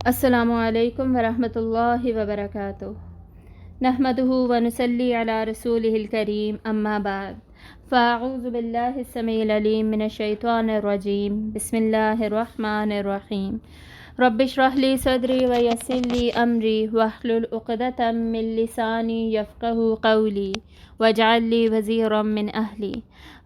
السلام علیکم ورحمۃ اللہ وبرکاتہ۔ نحمدہ ونصلی علی رسولہ الکریم، اما بعد فاعوذ باللہ السمیع العلیم من الشیطان الرجیم، بسم اللہ الرحمن الرحیم۔ رب اشرح لی صدری ویسر لی امری واحلل عقدۃ من لسانی یفقہوا قولی واجعل لی وزیرا من اہلی۔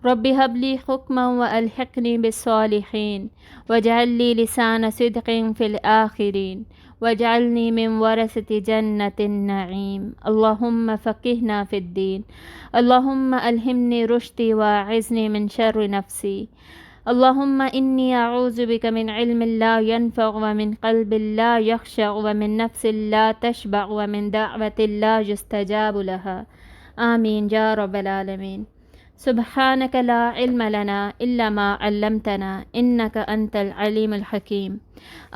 رب هب لی حکما والحقنی بالصالحین واجعل لی لسان صدق فی الآخرین واجعلنی من ورثۃ جنۃ النعیم۔ اللہم فقہنا فی الدین، اللہم الہمنی رشدی واعذنی من شر نفسی۔ اللہم انی اعوذ بک من علم لا ینفع ومن قلب لا یخشع ومن نفس لا تشبع ومن دعوت لا یستجاب لها، آمین یا رب العالمین۔ سبحانک لا علم لنا الا ما علمتنا انک انت العلیم الحکیم۔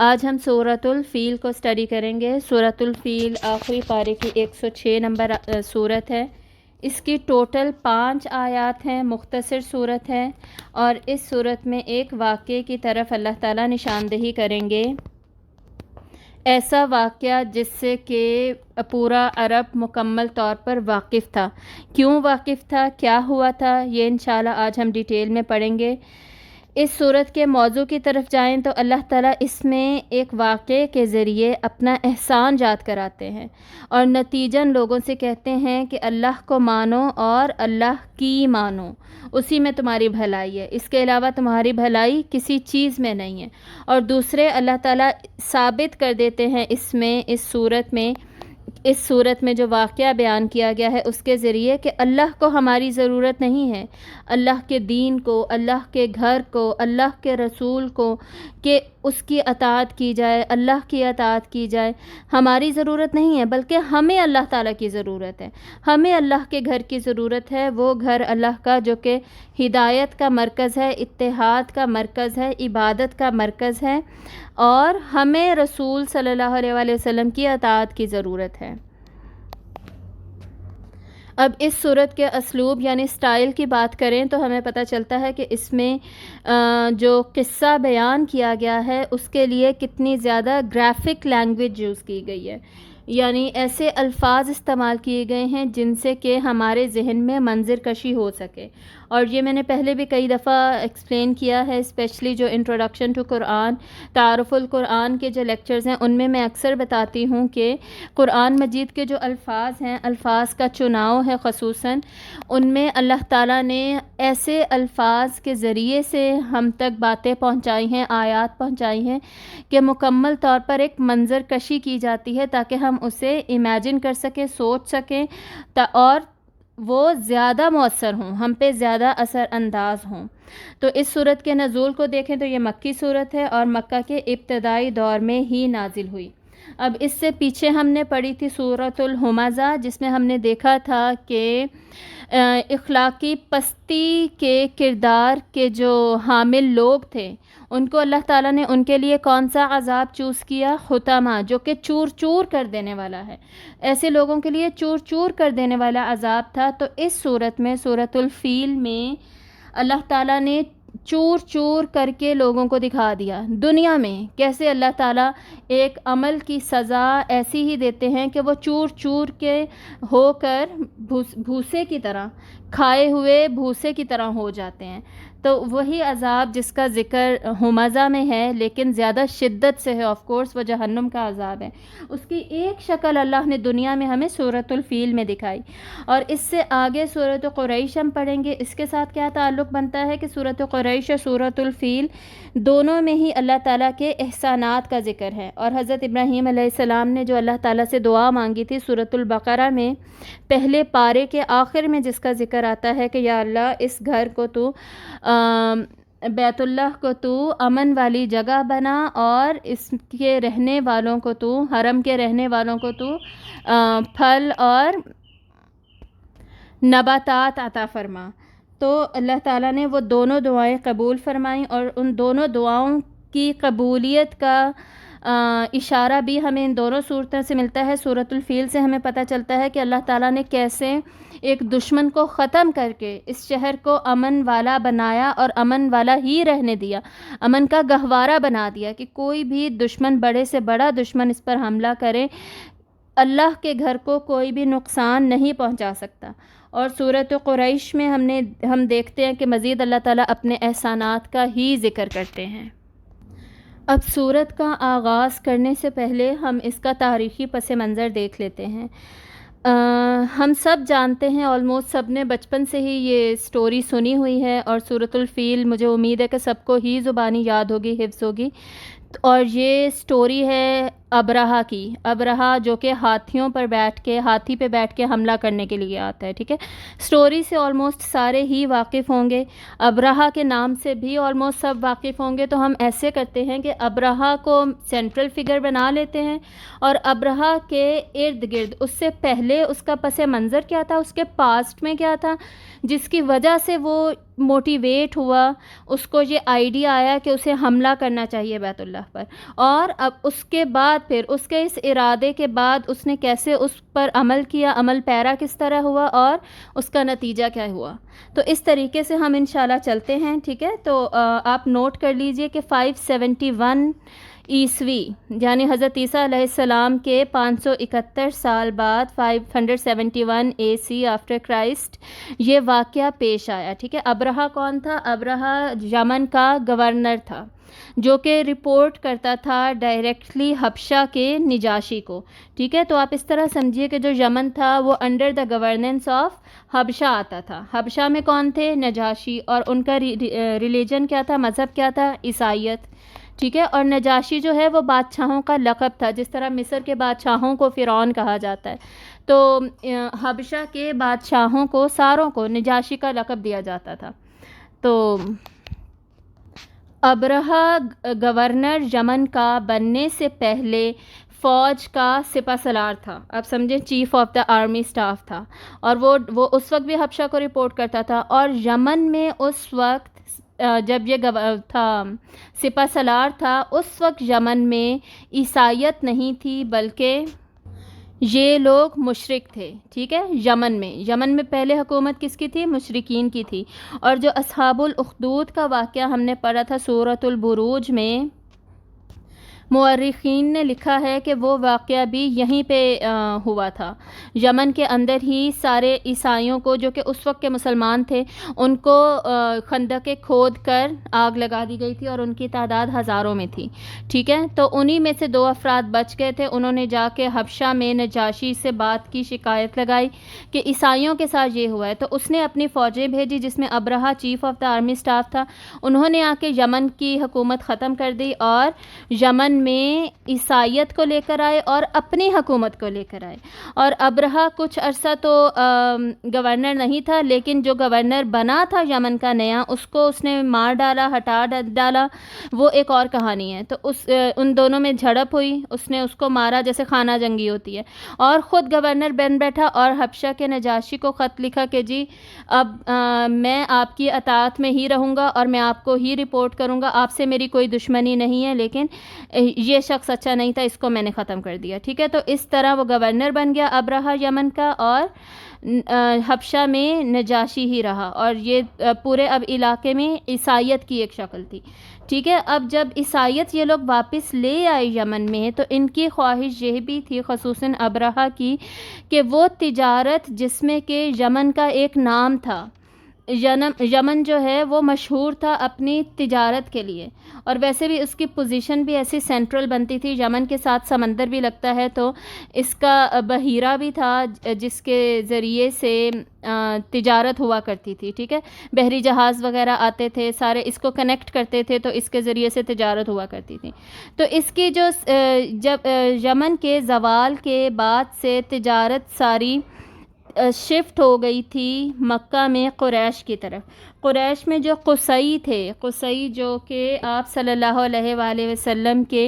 آج ہم سورۃ الفیل کو اسٹڈی کریں گے۔ سورۃ الفیل آخری پارے کی 106 نمبر سورت ہے۔ اس کی ٹوٹل 5 آیات ہیں، مختصر صورت ہے، اور اس صورت میں ایک واقعے کی طرف اللہ تعالیٰ نشاندہی کریں گے، ایسا واقعہ جس سے کہ پورا عرب مکمل طور پر واقف تھا۔ کیوں واقف تھا، کیا ہوا تھا، یہ انشاءاللہ آج ہم ڈیٹیل میں پڑھیں گے۔ اس صورت کے موضوع کی طرف جائیں تو اللہ تعالیٰ اس میں ایک واقعے کے ذریعے اپنا احسان یاد کراتے ہیں، اور نتیجاً لوگوں سے کہتے ہیں کہ اللہ کو مانو اور اللہ کی مانو، اسی میں تمہاری بھلائی ہے، اس کے علاوہ تمہاری بھلائی کسی چیز میں نہیں ہے۔ اور دوسرے اللہ تعالیٰ ثابت کر دیتے ہیں اس صورت میں جو واقعہ بیان کیا گیا ہے اس کے ذریعے کہ اللہ کو ہماری ضرورت نہیں ہے، اللہ کے دین کو، اللہ کے گھر کو، اللہ کے رسول کو، کہ اس کی اطاعت کی جائے، اللہ کی اطاعت کی جائے، ہماری ضرورت نہیں ہے، بلکہ ہمیں اللہ تعالیٰ کی ضرورت ہے، ہمیں اللہ کے گھر کی ضرورت ہے، وہ گھر اللہ کا جو کہ ہدایت کا مرکز ہے، اتحاد کا مرکز ہے، عبادت کا مرکز ہے، اور ہمیں رسول صلی اللہ علیہ وآلہ وسلم کی اطاعت کی ضرورت ہے۔ اب اس صورت کے اسلوب یعنی سٹائل کی بات کریں تو ہمیں پتہ چلتا ہے کہ اس میں جو قصہ بیان کیا گیا ہے اس کے لیے کتنی زیادہ گرافک لینگویج یوز کی گئی ہے، یعنی ایسے الفاظ استعمال کیے گئے ہیں جن سے کہ ہمارے ذہن میں منظر کشی ہو سکے۔ اور یہ میں نے پہلے بھی کئی دفعہ ایکسپلین کیا ہے، اسپیشلی جو انٹروڈکشن ٹو قرآن، تعارف القرآن کے جو لیکچرز ہیں ان میں اکثر بتاتی ہوں کہ قرآن مجید کے جو الفاظ ہیں، الفاظ کا چناؤ ہے خصوصاً، ان میں اللہ تعالیٰ نے ایسے الفاظ کے ذریعے سے ہم تک باتیں پہنچائی ہیں، آیات پہنچائی ہیں کہ مکمل طور پر ایک منظر کشی کی جاتی ہے تاکہ ہم اسے امیجن کر سکیں، سوچ سکیں، اور وہ زیادہ مؤثر ہوں، ہم پہ زیادہ اثر انداز ہوں۔ تو اس صورت کے نزول کو دیکھیں تو یہ مکی صورت ہے اور مکہ کے ابتدائی دور میں ہی نازل ہوئی۔ اب اس سے پیچھے ہم نے پڑھی تھی سورۃ الہمزہ، جس میں ہم نے دیکھا تھا کہ اخلاقی پستی کے کردار کے جو حامل لوگ تھے ان کو اللہ تعالیٰ نے ان کے لیے کون سا عذاب چوز کیا، حطمہ، جو کہ چور چور کر دینے والا ہے، ایسے لوگوں کے لیے چور چور کر دینے والا عذاب تھا۔ تو اس صورت میں سورۃ الفیل میں اللہ تعالیٰ نے چور چور کر کے لوگوں کو دکھا دیا دنیا میں کیسے اللہ تعالیٰ ایک عمل کی سزا ایسی ہی دیتے ہیں کہ وہ چور چور کے ہو کر بھوسے کی طرح، کھائے ہوئے بھوسے کی طرح ہو جاتے ہیں۔ تو وہی عذاب جس کا ذکر ہمزہ میں ہے لیکن زیادہ شدت سے ہے، آف کورس وہ جہنم کا عذاب ہے، اس کی ایک شکل اللہ نے دنیا میں ہمیں سورۃ الفیل میں دکھائی۔ اور اس سے آگے سورۃ قریش ہم پڑھیں گے، اس کے ساتھ کیا تعلق بنتا ہے کہ سورۃ قریش اور سورۃ الفیل دونوں میں ہی اللہ تعالیٰ کے احسانات کا ذکر ہے، اور حضرت ابراہیم علیہ السلام نے جو اللہ تعالیٰ سے دعا مانگی تھی سورۃ البقرہ میں پہلے پارے کے آخر میں، جس کا ذکر آتا ہے کہ یا اللہ اس گھر کو تو بیت اللہ کو تو امن والی جگہ بنا، اور اس کے رہنے والوں کو تو، حرم کے رہنے والوں کو تو پھل اور نباتات عطا فرما۔ تو اللہ تعالیٰ نے وہ دونوں دعائیں قبول فرمائیں، اور ان دونوں دعاؤں کی قبولیت کا اشارہ بھی ہمیں ان دونوں صورتوں سے ملتا ہے۔ سورۃ الفیل سے ہمیں پتہ چلتا ہے کہ اللہ تعالیٰ نے کیسے ایک دشمن کو ختم کر کے اس شہر کو امن والا بنایا اور امن والا ہی رہنے دیا، امن کا گہوارہ بنا دیا کہ کوئی بھی دشمن، بڑے سے بڑا دشمن اس پر حملہ کرے، اللہ کے گھر کو کوئی بھی نقصان نہیں پہنچا سکتا۔ اور سورۃ قریش میں ہم دیکھتے ہیں کہ مزید اللہ تعالیٰ اپنے احسانات کا ہی ذکر کرتے ہیں۔ اب سورت کا آغاز کرنے سے پہلے ہم اس کا تاریخی پس منظر دیکھ لیتے ہیں۔ ہم سب جانتے ہیں، آلموسٹ سب نے بچپن سے ہی یہ سٹوری سنی ہوئی ہے، اور سورۃ الفیل مجھے امید ہے کہ سب کو ہی زبانی یاد ہوگی، حفظ ہوگی۔ اور یہ سٹوری ہے ابرہا کی۔ ابرہا جو کہ ہاتھی پہ بیٹھ کے حملہ کرنے کے لیے آتا ہے، ٹھیک ہے۔ سٹوری سے آلموسٹ سارے ہی واقف ہوں گے، ابرہا کے نام سے بھی آلموسٹ سب واقف ہوں گے۔ تو ہم ایسے کرتے ہیں کہ ابرہا کو سینٹرل فگر بنا لیتے ہیں، اور ابرہا کے ارد گرد اس سے پہلے اس کا پس منظر کیا تھا، اس کے پاسٹ میں کیا تھا، جس کی وجہ سے وہ موٹیویٹ ہوا، اس کو یہ آئیڈیا آیا کہ اسے حملہ کرنا چاہیے بیت اللہ پر، اور اب اس کے بعد پھر اس کے اس ارادے کے بعد اس نے کیسے اس پر عمل کیا، عمل پیرا کس طرح ہوا، اور اس کا نتیجہ کیا ہوا۔ تو اس طریقے سے ہم انشاءاللہ چلتے ہیں، ٹھیک ہے۔ تو آپ نوٹ کر لیجئے کہ 571 عیسوی یعنی حضرت عیسیٰ علیہ السلام کے 571 سال بعد 571 AC آفٹر کرائسٹ یہ واقعہ پیش آیا، ٹھیک ہے۔ ابرہا کون تھا؟ ابرہا یمن کا گورنر تھا، جو کہ رپورٹ کرتا تھا ڈائریکٹلی حبشہ کے نجاشی کو، ٹھیک ہے۔ تو آپ اس طرح سمجھیے کہ جو یمن تھا وہ انڈر دا گورننس آف حبشہ آتا تھا۔ حبشہ میں کون تھے؟ نجاشی، اور ان کا ریلیجن کیا تھا، مذہب کیا تھا؟ عیسائیت، ٹھیک ہے۔ اور نجاشی جو ہے وہ بادشاہوں کا لقب تھا، جس طرح مصر کے بادشاہوں کو فرعون کہا جاتا ہے، تو حبشہ کے بادشاہوں کو ساروں کو نجاشی کا لقب دیا جاتا تھا۔ تو ابرہا گورنر یمن کا بننے سے پہلے فوج کا سپہ سالار تھا، آپ سمجھیں chief of the army staff تھا، اور وہ اس وقت بھی حبشہ کو رپورٹ کرتا تھا۔ اور یمن میں اس وقت جب یہ تھا سپہ سالار تھا، اس وقت یمن میں عیسائیت نہیں تھی، بلکہ یہ لوگ مشرک تھے، ٹھیک ہے۔ یمن میں پہلے حکومت کس کی تھی؟ مشرکین کی تھی۔ اور جو اصحاب الاخدود کا واقعہ ہم نے پڑھا تھا سورۃ البروج میں، مورخین نے لکھا ہے کہ وہ واقعہ بھی یہیں پہ ہوا تھا، یمن کے اندر ہی سارے عیسائیوں کو، جو کہ اس وقت کے مسلمان تھے، ان کو خندقیں کھود کر آگ لگا دی گئی تھی، اور ان کی تعداد ہزاروں میں تھی، ٹھیک ہے۔ تو انہی میں سے 2 افراد بچ گئے تھے، انہوں نے جا کے حبشہ میں نجاشی سے بات کی، شکایت لگائی کہ عیسائیوں کے ساتھ یہ ہوا ہے۔ تو اس نے اپنی فوجیں بھیجی، جس میں Abraha chief of the army staff تھا، انہوں نے آ کے یمن کی حکومت ختم کر دی، اور یمن میں عیسائیت کو لے کر آئے اور اپنی حکومت کو لے کر آئے۔ اور ابرہا کچھ عرصہ تو گورنر نہیں تھا، لیکن جو گورنر بنا تھا یمن کا نیا، اس نے مار ڈالا، ہٹا ڈالا، وہ ایک اور کہانی ہے۔ تو ان دونوں میں جھڑپ ہوئی، اس نے اس کو مارا جیسے خانہ جنگی ہوتی ہے، اور خود گورنر بن بیٹھا، اور حبشہ کے نجاشی کو خط لکھا کہ جی اب میں آپ کی اطاعت میں ہی رہوں گا، اور میں آپ کو ہی رپورٹ کروں گا، آپ سے میری کوئی دشمنی نہیں ہے، لیکن یہ شخص اچھا نہیں تھا، اس کو میں نے ختم کر دیا، ٹھیک ہے۔ تو اس طرح وہ گورنر بن گیا ابرہا یمن کا، اور حبشہ میں نجاشی ہی رہا، اور یہ پورے اب علاقے میں عیسائیت کی ایک شکل تھی، ٹھیک ہے۔ اب جب عیسائیت یہ لوگ واپس لے آئے یمن میں، تو ان کی خواہش یہ بھی تھی، خصوصاً ابرہا کی، کہ وہ تجارت، جس میں کہ یمن کا ایک نام تھا، یمن جو ہے وہ مشہور تھا اپنی تجارت کے لیے، اور ویسے بھی اس کی پوزیشن بھی ایسی سینٹرل بنتی تھی، یمن کے ساتھ سمندر بھی لگتا ہے، تو اس کا بحیرہ بھی تھا جس کے ذریعے سے تجارت ہوا کرتی تھی، ٹھیک ہے۔ بحری جہاز وغیرہ آتے تھے، سارے اس کو کنیکٹ کرتے تھے، تو اس کے ذریعے سے تجارت ہوا کرتی تھی۔ تو اس کی جب یمن کے زوال کے بعد سے تجارت ساری شفٹ ہو گئی تھی مکہ میں قریش کی طرف۔ قریش میں جو قصی تھے، قصی جو کہ آپ صلی اللہ علیہ وآلہ وسلم کے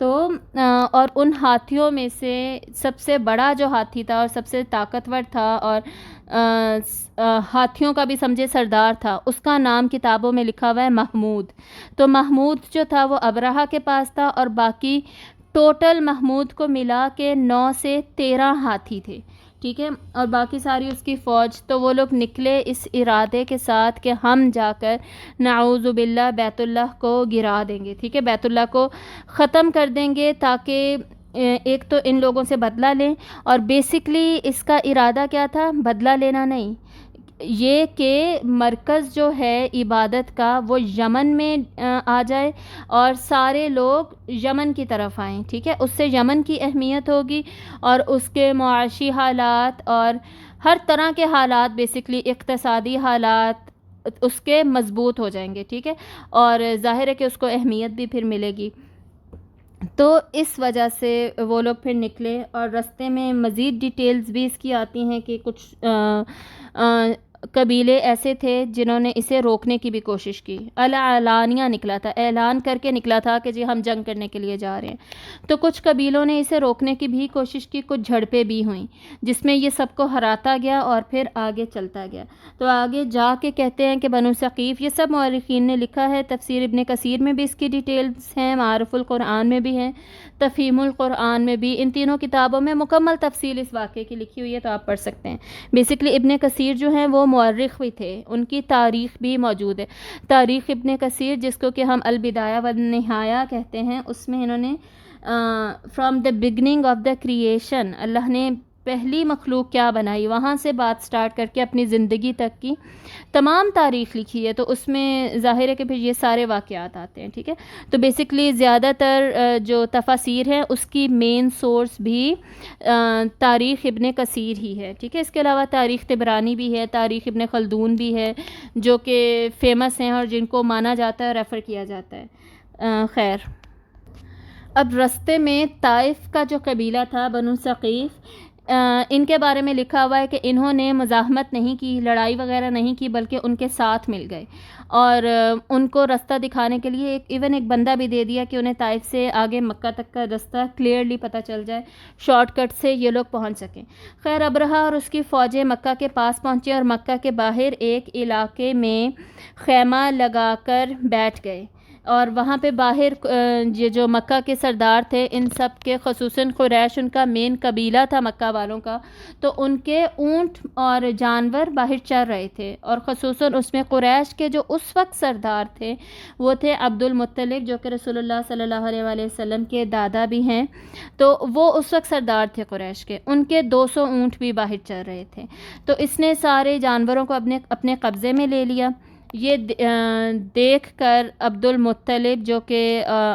تو اور ان ہاتھیوں میں سے سب سے بڑا جو ہاتھی تھا اور سب سے طاقتور تھا اور ہاتھیوں کا بھی سمجھے سردار تھا، اس کا نام کتابوں میں لکھا ہوا ہے محمود۔ تو محمود جو تھا وہ ابرہہ کے پاس تھا، اور باقی ٹوٹل محمود کو ملا کے 9 سے 13 ہاتھی تھے، ٹھیک ہے، اور باقی ساری اس کی فوج۔ تو وہ لوگ نکلے اس ارادے کے ساتھ کہ ہم جا کر نعوذ باللہ بیت اللہ کو گرا دیں گے، ٹھیک ہے، بیت اللہ کو ختم کر دیں گے، تاکہ ایک تو ان لوگوں سے بدلہ لیں، اور بیسکلی اس کا ارادہ کیا تھا؟ بدلہ لینا نہیں، یہ کہ مرکز جو ہے عبادت کا وہ یمن میں آ جائے اور سارے لوگ یمن کی طرف آئیں، ٹھیک ہے، اس سے یمن کی اہمیت ہوگی اور اس کے معاشی حالات اور ہر طرح کے حالات، بیسکلی اقتصادی حالات اس کے مضبوط ہو جائیں گے، ٹھیک ہے، اور ظاہر ہے کہ اس کو اہمیت بھی پھر ملے گی۔ تو اس وجہ سے وہ لوگ پھر نکلے، اور رستے میں مزید ڈیٹیلز بھی اس کی آتی ہیں کہ کچھ قبیلے ایسے تھے جنہوں نے اسے روکنے کی بھی کوشش کی، علانیہ نکلا تھا، اعلان کر کے نکلا تھا کہ جی ہم جنگ کرنے کے لیے جا رہے ہیں۔ تو کچھ قبیلوں نے اسے روکنے کی بھی کوشش کی، کچھ جھڑپیں بھی ہوئیں جس میں یہ سب کو ہراتا گیا اور پھر آگے چلتا گیا۔ تو آگے جا کے کہتے ہیں کہ بنو ثقیف، یہ سب مورخین نے لکھا ہے، تفسیر ابن کثیر میں بھی اس کی ڈیٹیلز ہیں، معارف القرآن میں بھی ہیں، تفہیم القرآن میں بھی، ان تینوں کتابوں میں مکمل تفصیل اس واقعے کی لکھی ہوئی ہے، تو آپ پڑھ سکتے ہیں۔ بیسکلی ابن کثیر جو ہیں وہ مورخ بھی تھے، ان کی تاریخ بھی موجود ہے، تاریخ ابن کثیر جس کو کہ ہم البدایہ والنہایہ کہتے ہیں، اس میں انہوں نے from the beginning of the creation, اللہ نے پہلی مخلوق کیا بنائی، وہاں سے بات سٹارٹ کر کے اپنی زندگی تک کی تمام تاریخ لکھی ہے، تو اس میں ظاہر ہے کہ پھر یہ سارے واقعات آتے ہیں، ٹھیک ہے۔ تو بیسکلی زیادہ تر جو تفاسیر ہیں اس کی مین سورس بھی تاریخ ابن کثیر ہی ہے، ٹھیک ہے۔ اس کے علاوہ تاریخ طبرانی بھی ہے، تاریخ ابن خلدون بھی ہے، جو کہ فیمس ہیں اور جن کو مانا جاتا ہے، ریفر کیا جاتا ہے۔ خیر، اب رستے میں طائف کا جو قبیلہ تھا بنو ثقیف، ان کے بارے میں لکھا ہوا ہے کہ انہوں نے مزاحمت نہیں کی، لڑائی وغیرہ نہیں کی، بلکہ ان کے ساتھ مل گئے اور ان کو رستہ دکھانے کے لیے ایک بندہ بھی دے دیا کہ انہیں طائف سے آگے مکہ تک کا رستہ کلیئرلی پتہ چل جائے، شارٹ کٹ سے یہ لوگ پہنچ سکیں۔ خیر، ابرہہ اور اس کی فوجیں مکہ کے پاس پہنچے اور مکہ کے باہر ایک علاقے میں خیمہ لگا کر بیٹھ گئے، اور وہاں پہ باہر یہ جو مکہ کے سردار تھے، ان سب کے خصوصاً قریش ان کا مین قبیلہ تھا مکہ والوں کا، تو ان کے اونٹ اور جانور باہر چر رہے تھے، اور خصوصاً اس میں قریش کے جو اس وقت سردار تھے وہ تھے عبد المطلب، جو کہ رسول اللہ صلی اللہ علیہ وآلہ وسلم کے دادا بھی ہیں، تو وہ اس وقت سردار تھے قریش کے، ان کے 200 اونٹ بھی باہر چر رہے تھے۔ تو اس نے سارے جانوروں کو اپنے قبضے میں لے لیا۔ یہ دیکھ کر عبد المطلب، جو کہ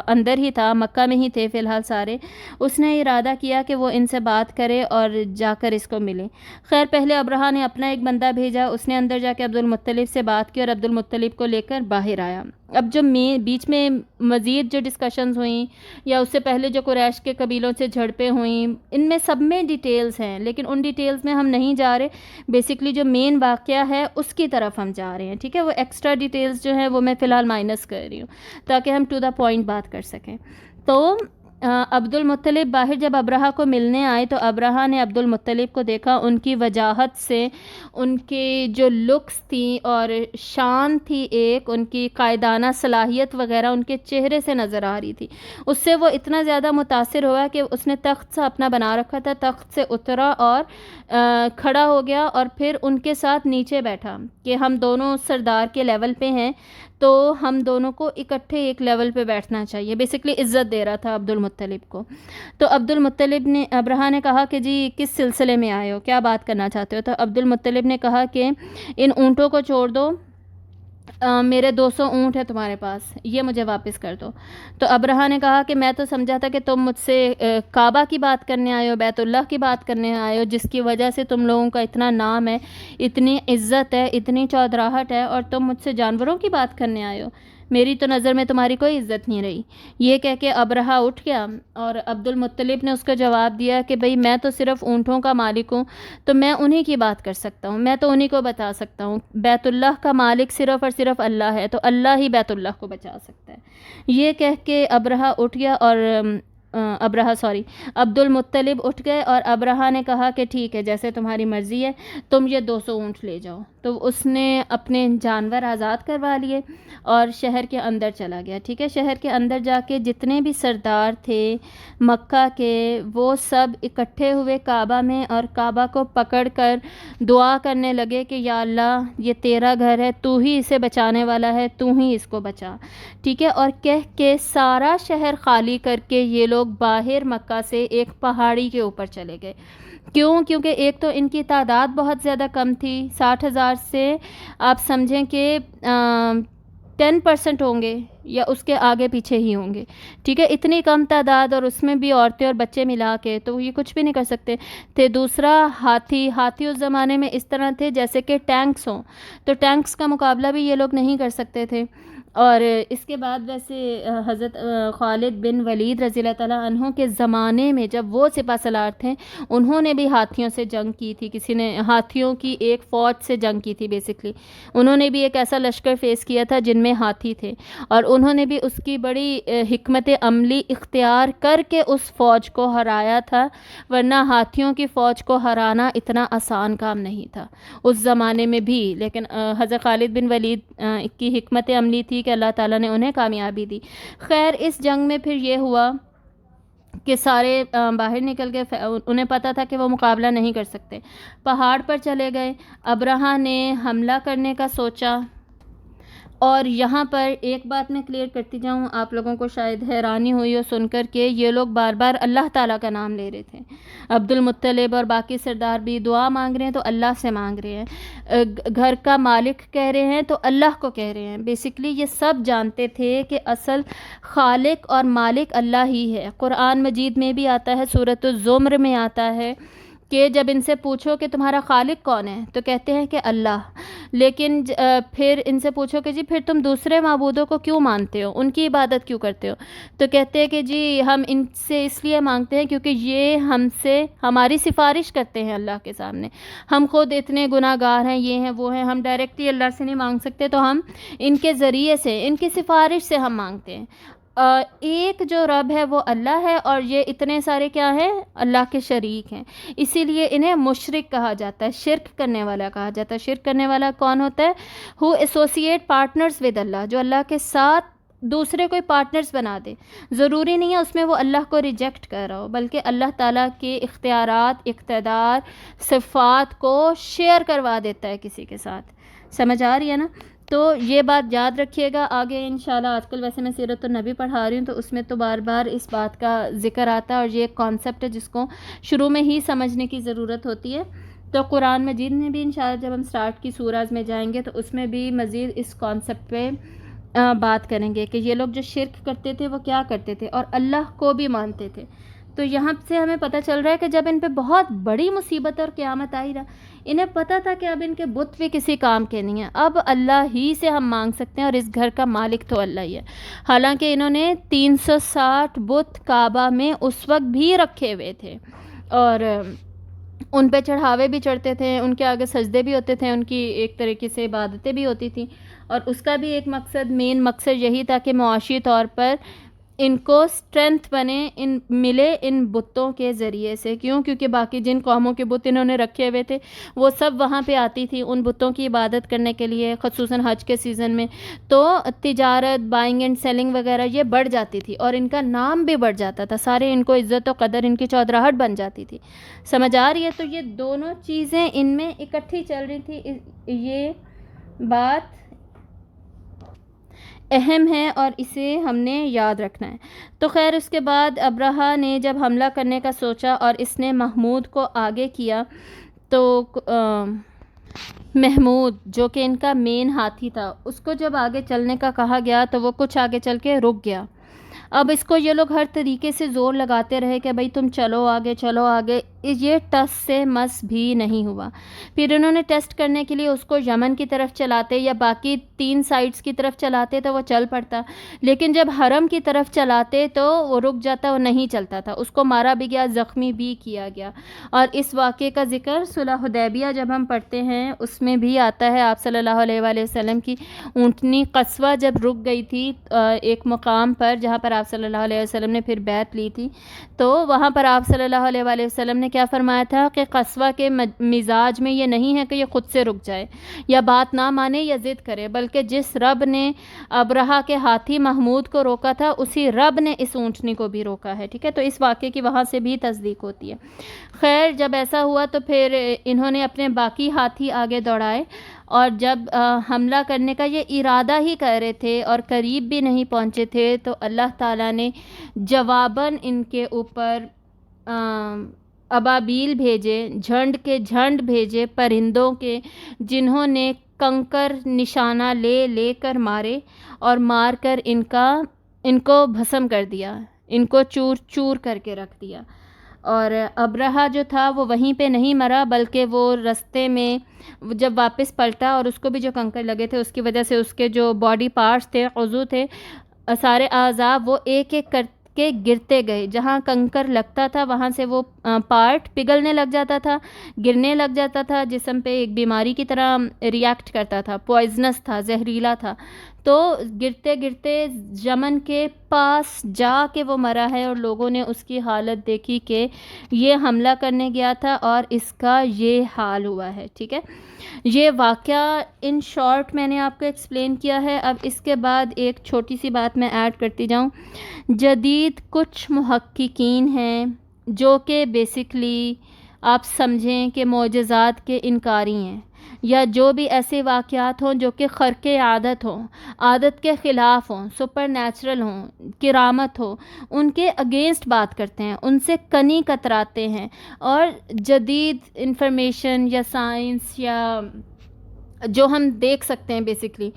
اندر ہی تھا، مکہ میں ہی تھے فی الحال سارے، اس نے ارادہ کیا کہ وہ ان سے بات کرے اور جا کر اس کو ملے۔ خیر، پہلے ابرہہ نے اپنا ایک بندہ بھیجا، اس نے اندر جا کے عبد المطلب سے بات کی اور عبد المطلب کو لے کر باہر آیا۔ اب جو بیچ میں مزید جو ڈسکشنز ہوئیں یا اس سے پہلے جو قریش کے قبیلوں سے جھڑپیں ہوئیں، ان میں سب میں ڈیٹیلز ہیں، لیکن ان ڈیٹیلز میں ہم نہیں جا رہے، بیسکلی جو مین واقعہ ہے اس کی طرف ہم جا رہے ہیں، ٹھیک ہے۔ وہ ایکسٹرا ڈیٹیلز جو ہیں وہ میں فی الحال مائنس کر رہی ہوں تاکہ ہم ٹو دا پوائنٹ بات کر سکیں۔ تو عبد المطلب باہر جب ابرہہ کو ملنے آئے تو ابرہہ نے عبد المطلب کو دیکھا، ان کی وجاہت سے، ان کی جو لکس تھیں اور شان تھی، ایک ان کی قائدانہ صلاحیت وغیرہ ان کے چہرے سے نظر آ رہی تھی، اس سے وہ اتنا زیادہ متاثر ہوا کہ اس نے تخت سے اپنا بنا رکھا تھا، تخت سے اترا اور کھڑا ہو گیا اور پھر ان کے ساتھ نیچے بیٹھا کہ ہم دونوں سردار کے لیول پہ ہیں، تو ہم دونوں کو اکٹھے ایک لیول پہ بیٹھنا چاہیے، بیسکلی عزت دے رہا تھا عبد المطلب کو۔ تو عبد المطلب نے، ابرہہ نے کہا کہ جی کس سلسلے میں آئے ہو، کیا بات کرنا چاہتے ہو؟ تو عبد المطلب نے کہا کہ ان اونٹوں کو چھوڑ دو، میرے 200 اونٹ ہیں تمہارے پاس، یہ مجھے واپس کر دو۔ تو ابرہہ نے کہا کہ میں تو سمجھا تھا کہ تم مجھ سے کعبہ کی بات کرنے آئے ہو، بیت اللہ کی بات کرنے آئے ہو، جس کی وجہ سے تم لوگوں کا اتنا نام ہے، اتنی عزت ہے، اتنی چودراہٹ ہے، اور تم مجھ سے جانوروں کی بات کرنے آئے ہو، میری تو نظر میں تمہاری کوئی عزت نہیں رہی۔ یہ کہہ کے ابرہہ اٹھ گیا اور عبد المطلب نے اس کو جواب دیا کہ بھئی میں تو صرف اونٹوں کا مالک ہوں، تو میں انہی کی بات کر سکتا ہوں، میں تو انہی کو بتا سکتا ہوں، بیت اللہ کا مالک صرف اور صرف اللہ ہے، تو اللہ ہی بیت اللہ کو بچا سکتا ہے۔ یہ کہہ کے ابرہہ اٹھ گیا اور عبد المطلب اٹھ گئے اور ابرہہ نے کہا کہ ٹھیک ہے، جیسے تمہاری مرضی ہے، تم یہ 200 اونٹ لے جاؤ۔ تو اس نے اپنے جانور آزاد کروا لیے اور شہر کے اندر چلا گیا، ٹھیک ہے۔ شہر کے اندر جا کے جتنے بھی سردار تھے مکہ کے، وہ سب اکٹھے ہوئے کعبہ میں، اور کعبہ کو پکڑ کر دعا کرنے لگے کہ یا اللہ، یہ تیرا گھر ہے، تو ہی اسے بچانے والا ہے، تو ہی اس کو بچا، ٹھیک ہے۔ اور کہہ کے سارا شہر خالی کر کے یہ لوگ باہر مکہ سے ایک پہاڑی کے اوپر چلے گئے۔ کیونکہ ایک تو ان کی تعداد بہت زیادہ کم تھی، 60,000 سے آپ سمجھیں کہ 10% ہوں گے یا اس کے آگے پیچھے ہی ہوں گے، ٹھیک ہے۔ اتنی کم تعداد، اور اس میں بھی عورتیں اور بچے ملا کے، تو یہ کچھ بھی نہیں کر سکتے تھے۔ دوسرا ہاتھی اس زمانے میں اس طرح تھے جیسے کہ ٹینکس ہوں، تو ٹینکس کا مقابلہ بھی یہ لوگ نہیں کر سکتے تھے۔ اور اس کے بعد ویسے حضرت خالد بن ولید رضی اللہ تعالیٰ عنہ کے زمانے میں جب وہ سپہ سالار تھے، انہوں نے بھی ہاتھیوں سے جنگ کی تھی، کسی نے ہاتھیوں کی ایک فوج سے جنگ کی تھی بیسکلی۔ انہوں نے بھی ایک ایسا لشکر فیس کیا تھا جن میں ہاتھی تھے، اور انہوں نے بھی اس کی بڑی حکمت عملی اختیار کر کے اس فوج کو ہرایا تھا، ورنہ ہاتھیوں کی فوج کو ہرانا اتنا آسان کام نہیں تھا اس زمانے میں بھی۔ لیکن حضرت خالد بن ولید کی حکمت عملی تھی کہ اللہ تعالیٰ نے انہیں کامیابی دی۔ خیر، اس جنگ میں پھر یہ ہوا کہ سارے باہر نکل گئے، انہیں پتہ تھا کہ وہ مقابلہ نہیں کر سکتے، پہاڑ پر چلے گئے۔ ابرہہ نے حملہ کرنے کا سوچا، اور یہاں پر ایک بات میں کلیئر کرتی جاؤں، آپ لوگوں کو شاید حیرانی ہوئی ہو سن کر کے یہ لوگ بار بار اللہ تعالیٰ کا نام لے رہے تھے۔ عبد المطلب اور باقی سردار بھی دعا مانگ رہے ہیں تو اللہ سے مانگ رہے ہیں، گھر کا مالک کہہ رہے ہیں تو اللہ کو کہہ رہے ہیں۔ بیسکلی یہ سب جانتے تھے کہ اصل خالق اور مالک اللہ ہی ہے۔ قرآن مجید میں بھی آتا ہے، سورۃ الزمر میں آتا ہے کہ جب ان سے پوچھو کہ تمہارا خالق کون ہے تو کہتے ہیں کہ اللہ، لیکن پھر ان سے پوچھو کہ جی پھر تم دوسرے معبودوں کو کیوں مانتے ہو، ان کی عبادت کیوں کرتے ہو، تو کہتے ہیں کہ جی ہم ان سے اس لیے مانگتے ہیں کیونکہ یہ ہم سے ہماری سفارش کرتے ہیں اللہ کے سامنے، ہم خود اتنے گناہ گار ہیں، یہ ہیں وہ ہیں، ہم ڈائریکٹلی اللہ سے نہیں مانگ سکتے، تو ہم ان کے ذریعے سے، ان کی سفارش سے ہم مانگتے ہیں۔ ایک جو رب ہے وہ اللہ ہے، اور یہ اتنے سارے کیا ہیں، اللہ کے شریک ہیں، اسی لیے انہیں مشرک کہا جاتا ہے، شرک کرنے والا کہا جاتا ہے۔ شرک کرنے والا کون ہوتا ہے؟ ہو ایسوسیٹ پارٹنرز ود اللہ، جو اللہ کے ساتھ دوسرے کوئی پارٹنرز بنا دے، ضروری نہیں ہے اس میں وہ اللہ کو ریجیکٹ کر رہا ہو، بلکہ اللہ تعالیٰ کے اختیارات، اقتدار، صفات کو شیئر کروا دیتا ہے کسی کے ساتھ۔ سمجھ آ رہی ہے نا؟ تو یہ بات یاد رکھیے گا آگے انشاءاللہ۔ آج کل ویسے میں سیرت النبی پڑھا رہی ہوں تو اس میں تو بار بار اس بات کا ذکر آتا ہے، اور یہ ایک کانسیپٹ ہے جس کو شروع میں ہی سمجھنے کی ضرورت ہوتی ہے۔ تو قرآن مجید میں بھی انشاءاللہ جب ہم سٹارٹ کی سورہز میں جائیں گے تو اس میں بھی مزید اس کانسیپٹ پہ بات کریں گے کہ یہ لوگ جو شرک کرتے تھے وہ کیا کرتے تھے، اور اللہ کو بھی مانتے تھے۔ تو یہاں سے ہمیں پتہ چل رہا ہے کہ جب ان پہ بہت بڑی مصیبت اور قیامت آئی نا، انہیں پتہ تھا کہ اب ان کے بت بھی کسی کام کے نہیں ہیں، اب اللہ ہی سے ہم مانگ سکتے ہیں، اور اس گھر کا مالک تو اللہ ہی ہے۔ حالانکہ انہوں نے 360 بت کعبہ میں اس وقت بھی رکھے ہوئے تھے، اور ان پہ چڑھاوے بھی چڑھتے تھے، ان کے آگے سجدے بھی ہوتے تھے، ان کی ایک طریقے سے عبادتیں بھی ہوتی تھیں، اور اس کا بھی ایک مین مقصد یہی تھا کہ معاشی طور پر ان کو اسٹرینتھ بنے، ملے ان بتوں کے ذریعے سے۔ کیونکہ باقی جن قوموں کے بت انہوں نے رکھے ہوئے تھے وہ سب وہاں پہ آتی تھی ان بتوں کی عبادت کرنے کے لیے، خصوصاً حج کے سیزن میں، تو تجارت، بائنگ اینڈ سیلنگ وغیرہ یہ بڑھ جاتی تھی، اور ان کا نام بھی بڑھ جاتا تھا، سارے ان کو عزت و قدر، ان کی چودراہٹ بن جاتی تھی۔ سمجھ آ رہی ہے؟ تو یہ دونوں چیزیں ان میں اکٹھی چل رہی تھی، یہ بات اہم ہے اور اسے ہم نے یاد رکھنا ہے۔ تو خیر، اس کے بعد ابرہہ نے جب حملہ کرنے کا سوچا اور اس نے محمود کو آگے کیا، تو محمود جو کہ ان کا مین ہاتھی تھا، اس کو جب آگے چلنے کا کہا گیا تو وہ کچھ آگے چل کے رک گیا۔ اب اس کو یہ لوگ ہر طریقے سے زور لگاتے رہے کہ بھائی تم چلو آگے، چلو آگے، یہ ٹس سے مس بھی نہیں ہوا۔ پھر انہوں نے ٹیسٹ کرنے کے لیے اس کو یمن کی طرف چلاتے یا باقی 3 سائڈز کی طرف چلاتے تو وہ چل پڑتا، لیکن جب حرم کی طرف چلاتے تو وہ رک جاتا، وہ نہیں چلتا تھا، اس کو مارا بھی گیا، زخمی بھی کیا گیا۔ اور اس واقعے کا ذکر صلح حدیبیہ جب ہم پڑھتے ہیں اس میں بھی آتا ہے، آپ صلی اللہ علیہ وآلہ وسلم کی اونٹنی قصوہ جب رک گئی تھی ایک مقام پر جہاں پر آپ صلی اللہ علیہ وسلم نے پھر بیعت لی تھی، تو وہاں پر آپ صلی اللہ علیہ وآلہ وسلم نے کیا فرمایا تھا کہ قصوہ کے مزاج میں یہ نہیں ہے کہ یہ خود سے رک جائے یا بات نہ مانے یا ضد کرے، بلکہ جس رب نے ابرہہ کے ہاتھی محمود کو روکا تھا اسی رب نے اس اونٹنی کو بھی روکا ہے، ٹھیک ہے۔ تو اس واقعے کی وہاں سے بھی تصدیق ہوتی ہے۔ خیر جب ایسا ہوا تو پھر انہوں نے اپنے باقی ہاتھی آگے دوڑائے، اور جب حملہ کرنے کا یہ ارادہ ہی کر رہے تھے اور قریب بھی نہیں پہنچے تھے، تو اللہ تعالیٰ نے جواباً ان کے اوپر ابابیل بھیجے، جھنڈ کے جھنڈ بھیجے پرندوں کے، جنہوں نے کنکر نشانہ لے لے کر مارے اور مار کر ان کو بھسم کر دیا، ان کو چور چور کر کے رکھ دیا۔ اور ابرہہ جو تھا وہ وہیں پہ نہیں مرا، بلکہ وہ رستے میں جب واپس پلٹا اور اس کو بھی جو کنکر لگے تھے اس کی وجہ سے اس کے جو باڈی پارٹس تھے، عضو تھے، سارے اعضاء، وہ ایک ایک کر کے گرتے گئے۔ جہاں کنکر لگتا تھا وہاں سے وہ پارٹ پگھلنے لگ جاتا تھا، گرنے لگ جاتا تھا، جسم پہ ایک بیماری کی طرح ریاکٹ کرتا تھا، پوائزنس تھا، زہریلا تھا۔ تو گرتے گرتے یمن کے پاس جا کے وہ مرا ہے، اور لوگوں نے اس کی حالت دیکھی کہ یہ حملہ کرنے گیا تھا اور اس کا یہ حال ہوا ہے، ٹھیک ہے۔ یہ واقعہ ان شارٹ میں نے آپ کو ایکسپلین کیا ہے۔ اب اس کے بعد ایک چھوٹی سی بات میں ایڈ کرتی جاؤں۔ جدید کچھ محققین ہیں جو کہ بیسکلی آپ سمجھیں کہ معجزات کے انکاری ہیں، یا جو بھی ایسے واقعات ہوں جو کہ خرق عادت ہوں، عادت کے خلاف ہوں، سپر نیچرل ہوں، کرامت ہو، ان کے اگینسٹ بات کرتے ہیں، ان سے کنی کتراتے ہیں، اور جدید انفارمیشن یا سائنس یا جو ہم دیکھ سکتے ہیں بیسکلی،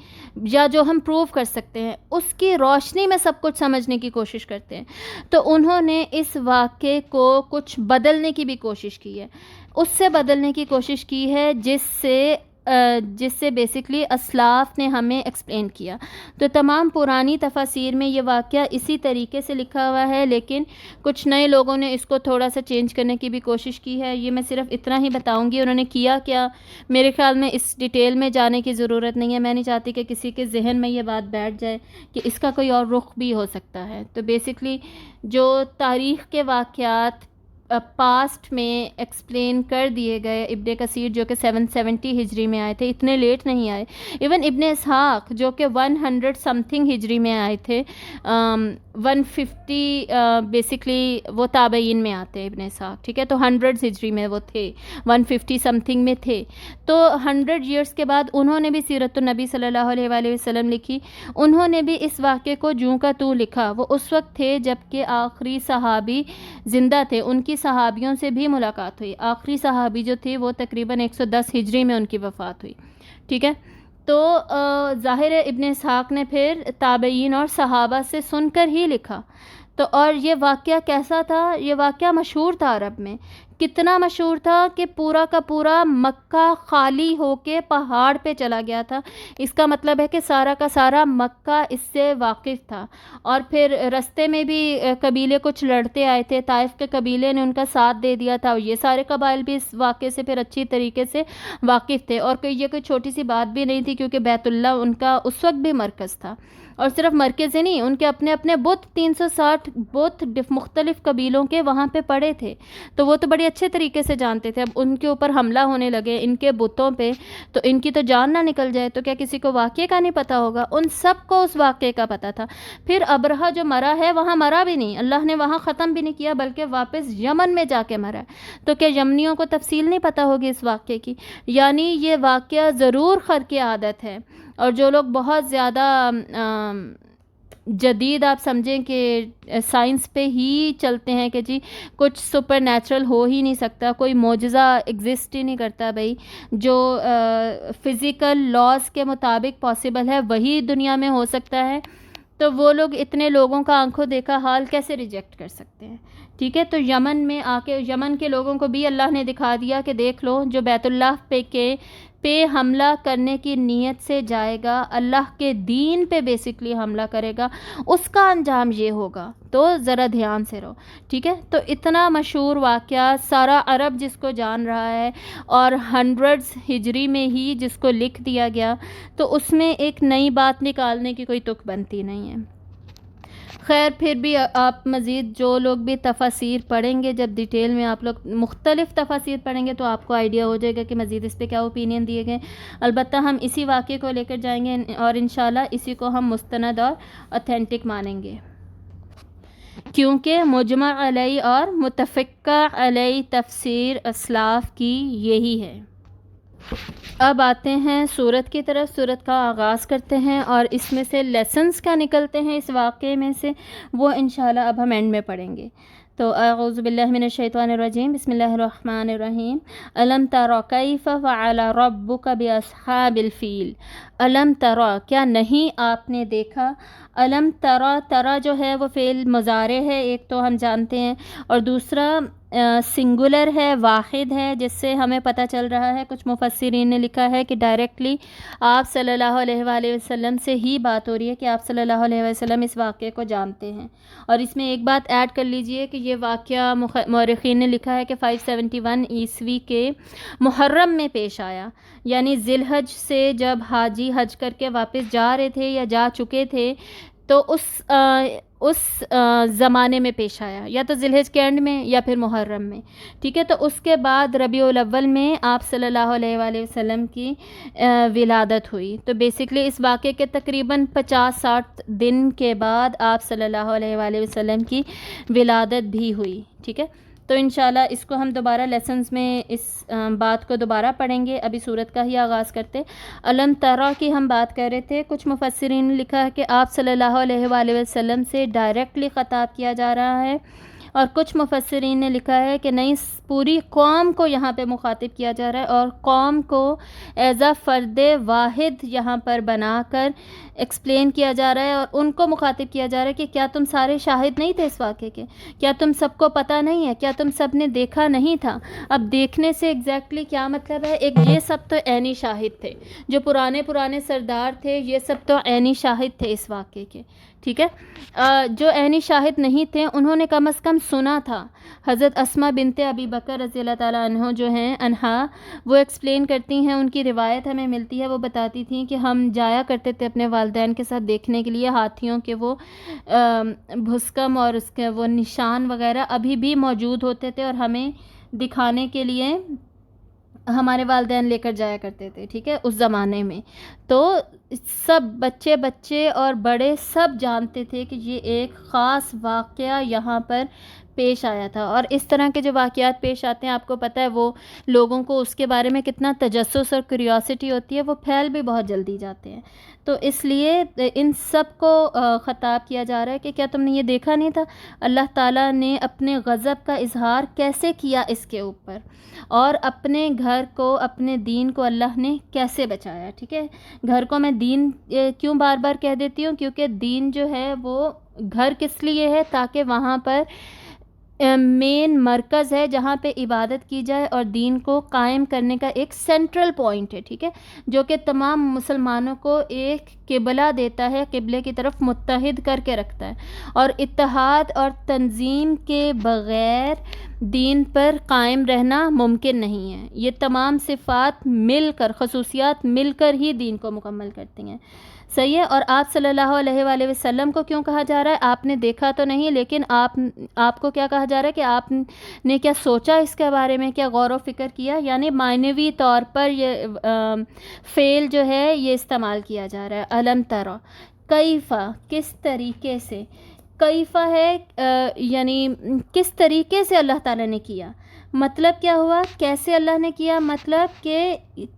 یا جو ہم پروو کر سکتے ہیں، اس کی روشنی میں سب کچھ سمجھنے کی کوشش کرتے ہیں۔ تو انہوں نے اس واقعے کو کچھ بدلنے کی بھی کوشش کی ہے، اس سے بدلنے کی کوشش کی ہے جس سے بیسکلی اسلاف نے ہمیں ایکسپلین کیا۔ تو تمام پرانی تفاسیر میں یہ واقعہ اسی طریقے سے لکھا ہوا ہے، لیکن کچھ نئے لوگوں نے اس کو تھوڑا سا چینج کرنے کی بھی کوشش کی ہے۔ یہ میں صرف اتنا ہی بتاؤں گی انہوں نے کیا کیا۔ میرے خیال میں اس ڈیٹیل میں جانے کی ضرورت نہیں ہے، میں نہیں چاہتی کہ کسی کے ذہن میں یہ بات بیٹھ جائے کہ اس کا کوئی اور رخ بھی ہو سکتا ہے۔ تو بیسکلی جو تاریخ کے واقعات پاسٹ میں ایکسپلین کر دیے گئے، ابن کثیر جو کہ 770 ہجری میں آئے تھے، اتنے لیٹ نہیں آئے، ایون ابن اسحاق جو کہ 100 سم تھنگ ہجری میں آئے تھے، 150 بیسکلی وہ تابعین میں آتے ہیں ابن اسحاق، ٹھیک ہے، تو 100 ہجری میں وہ تھے، 150 سم تھنگ میں تھے۔ تو 100 ایئرس کے بعد انہوں نے بھی سیرت النبی صلی اللہ علیہ وآلہ وسلم لکھی، انہوں نے بھی اس واقعے کو جوں کا توں لکھا۔ وہ اس وقت تھے جب کہ آخری صحابی زندہ تھے، ان کی صحابیوں سے بھی ملاقات ہوئی۔ آخری صحابی جو تھی وہ تقریباً 110 ہجری میں ان کی وفات ہوئی، ٹھیک ہے۔ تو ظاہر ابن اسحاق نے پھر تابعین اور صحابہ سے سن کر ہی لکھا۔ تو اور یہ واقعہ کیسا تھا؟ یہ واقعہ مشہور تھا عرب میں، کتنا مشہور تھا کہ پورا کا پورا مکہ خالی ہو کے پہاڑ پہ چلا گیا تھا۔ اس کا مطلب ہے کہ سارا کا سارا مکہ اس سے واقف تھا، اور پھر رستے میں بھی قبیلے کچھ لڑتے آئے تھے، طائف کے قبیلے نے ان کا ساتھ دے دیا تھا، اور یہ سارے قبائل بھی اس واقعے سے پھر اچھی طریقے سے واقف تھے، اور یہ کوئی چھوٹی سی بات بھی نہیں تھی، کیونکہ بیت اللہ ان کا اس وقت بھی مرکز تھا، اور صرف مرکز ہی نہیں، ان کے اپنے اپنے بت 360 بت مختلف قبیلوں کے وہاں پہ پڑے تھے، تو وہ تو بڑے اچھے طریقے سے جانتے تھے۔ اب ان کے اوپر حملہ ہونے لگے ان کے بتوں پہ، تو ان کی تو جان نہ نکل جائے، تو کیا کسی کو واقعے کا نہیں پتہ ہوگا؟ ان سب کو اس واقعے کا پتہ تھا۔ پھر ابرہہ جو مرا ہے وہاں مرا بھی نہیں، اللہ نے وہاں ختم بھی نہیں کیا، بلکہ واپس یمن میں جا کے مرا ہے۔ تو کیا یمنیوں کو تفصیل نہیں پتہ ہوگی اس واقعے کی؟ یعنی یہ واقعہ ضرور خرق عادت ہے، اور جو لوگ بہت زیادہ جدید آپ سمجھیں کہ سائنس پہ ہی چلتے ہیں کہ جی کچھ سپر نیچرل ہو ہی نہیں سکتا، کوئی معجزہ ایگزسٹ ہی نہیں کرتا، بھائی جو فزیکل لاز کے مطابق پاسبل ہے وہی دنیا میں ہو سکتا ہے، تو وہ لوگ اتنے لوگوں کا آنکھوں دیکھا حال کیسے ریجیکٹ کر سکتے ہیں؟ ٹھیک ہے، تو یمن میں آ کے یمن کے لوگوں کو بھی اللہ نے دکھا دیا کہ دیکھ لو، جو بیت اللہ پہ حملہ کرنے کی نیت سے جائے گا، اللہ کے دین پہ بیسکلی حملہ کرے گا، اس کا انجام یہ ہوگا، تو ذرا دھیان سے رہو، ٹھیک ہے۔ تو اتنا مشہور واقعہ سارا عرب جس کو جان رہا ہے، اور 100 ہجری میں ہی جس کو لکھ دیا گیا، تو اس میں ایک نئی بات نکالنے کی کوئی تک بنتی نہیں ہے۔ خیر پھر بھی آپ مزید جو لوگ بھی تفاسیر پڑھیں گے، جب ڈیٹیل میں آپ لوگ مختلف تفاسیر پڑھیں گے تو آپ کو آئیڈیا ہو جائے گا کہ مزید اس پہ کیا اوپینین دیے گئے. البتہ ہم اسی واقعے کو لے کر جائیں گے اور انشاءاللہ اسی کو ہم مستند اور اوتھینٹک مانیں گے، کیونکہ مجمع علیہ اور متفقہ علیہ تفسیر اسلاف کی یہی ہے. اب آتے ہیں سورت کی طرف. سورت کا آغاز کرتے ہیں اور اس میں سے لیسنز کیا نکلتے ہیں اس واقعے میں سے، وہ انشاءاللہ اب ہم اینڈ میں پڑھیں گے. تو اعوذ باللہ من الشیطان الرجیم، بسم اللہ الرحمن الرحیم. الم تر کیف فعل ربک باصحاب الفیل. الم تر، کیا نہیں آپ نے دیکھا. الم ترا، ترا جو ہے وہ فعل مضارع ہے، ایک تو ہم جانتے ہیں، اور دوسرا سنگولر ہے، واحد ہے، جس سے ہمیں پتہ چل رہا ہے، کچھ مفسرین نے لکھا ہے کہ ڈائریکٹلی آپ صلی اللہ علیہ وآلہ وسلم سے ہی بات ہو رہی ہے، کہ آپ صلی اللہ علیہ وسلم اس واقعے کو جانتے ہیں. اور اس میں ایک بات ایڈ کر لیجئے کہ یہ واقعہ مورخین نے لکھا ہے کہ 571 عیسوی کے محرم میں پیش آیا، یعنی ذی الحج سے جب حاجی حج کر کے واپس جا رہے تھے یا جا چکے تھے تو اس زمانے میں پیش آیا، یا تو ذی الحج کے اینڈ میں یا پھر محرم میں. ٹھیک ہے، تو اس کے بعد ربیع الاول میں آپ صلی اللہ علیہ وآلہ وسلم کی ولادت ہوئی. تو بیسکلی اس واقعے کے تقریباً 50-60 دن کے بعد آپ صلی اللہ علیہ وآلہ وسلم کی ولادت بھی ہوئی. ٹھیک ہے، تو انشاءاللہ اس کو ہم دوبارہ لیسنز میں اس بات کو دوبارہ پڑھیں گے. ابھی سورت کا ہی آغاز کرتے. علم ترا کی ہم بات کر رہے تھے. کچھ مفسرین نے لکھا ہے کہ آپ صلی اللہ علیہ وآلہ وسلم سے ڈائریکٹلی خطاب کیا جا رہا ہے، اور کچھ مفسرین نے لکھا ہے کہ نہیں، پوری قوم کو یہاں پہ مخاطب کیا جا رہا ہے، اور قوم کو ایز اے فرد واحد یہاں پر بنا کر ایکسپلین کیا جا رہا ہے، اور ان کو مخاطب کیا جا رہا ہے کہ کیا تم سارے شاہد نہیں تھے اس واقعے کے؟ کیا تم سب کو پتہ نہیں ہے؟ کیا تم سب نے دیکھا نہیں تھا؟ اب دیکھنے سے ایگزیکٹلی کیا مطلب ہے؟ ایک یہ سب تو عینی شاہد تھے، جو پرانے سردار تھے، یہ سب تو عینی شاہد تھے اس واقعے کے. ٹھیک ہے، جو عینی شاہد نہیں تھے انہوں نے کم از کم سنا تھا. حضرت اسماء بنت ابی بکر رضی اللہ تعالیٰ عنہ جو ہیں انہا، وہ ایکسپلین کرتی ہیں، ان کی روایت ہمیں ملتی ہے، وہ بتاتی تھیں کہ ہم جایا کرتے تھے اپنے والدین کے ساتھ دیکھنے کے لیے ہاتھیوں کے وہ بھسکم اور اس کے وہ نشان وغیرہ ابھی بھی موجود ہوتے تھے، اور ہمیں دکھانے کے لیے ہمارے والدین لے کر جایا کرتے تھے. ٹھیک ہے، اس زمانے میں تو سب بچے اور بڑے سب جانتے تھے کہ یہ ایک خاص واقعہ یہاں پر پیش آیا تھا. اور اس طرح کے جو واقعات پیش آتے ہیں، آپ کو پتہ ہے وہ لوگوں کو اس کے بارے میں کتنا تجسس اور کیوریوسٹی ہوتی ہے، وہ پھیل بھی بہت جلدی جاتے ہیں. تو اس لیے ان سب کو خطاب کیا جا رہا ہے کہ کیا تم نے یہ دیکھا نہیں تھا؟ اللہ تعالیٰ نے اپنے غضب کا اظہار کیسے کیا اس کے اوپر، اور اپنے گھر کو، اپنے دین کو اللہ نے کیسے بچایا. ٹھیک ہے، گھر کو میں دین کیوں بار بار کہہ دیتی ہوں؟ کیونکہ دین جو ہے وہ گھر کس لیے ہے؟ تاکہ وہاں پر مین مرکز ہے جہاں پہ عبادت کی جائے، اور دین کو قائم کرنے کا ایک سینٹرل پوائنٹ ہے. ٹھیک ہے، جو کہ تمام مسلمانوں کو ایک قبلہ دیتا ہے، قبلے کی طرف متحد کر کے رکھتا ہے. اور اتحاد اور تنظیم کے بغیر دین پر قائم رہنا ممکن نہیں ہے. یہ تمام صفات مل کر، خصوصیات مل کر ہی دین کو مکمل کرتی ہیں. صحیح ہے. اور آپ صلی اللہ علیہ وآلہ وسلم کو کیوں کہا جا رہا ہے؟ آپ نے دیکھا تو نہیں، لیکن آپ کو کیا کہا جا رہا ہے کہ آپ نے کیا سوچا اس کے بارے میں، کیا غور و فکر کیا؟ یعنی معنوی طور پر یہ فعل جو ہے یہ استعمال کیا جا رہا ہے. الم ترا کیفا، کس طریقے سے. کیفا ہے یعنی کس طریقے سے اللہ تعالیٰ نے کیا. مطلب کیا ہوا؟ کیسے اللہ نے کیا، مطلب کہ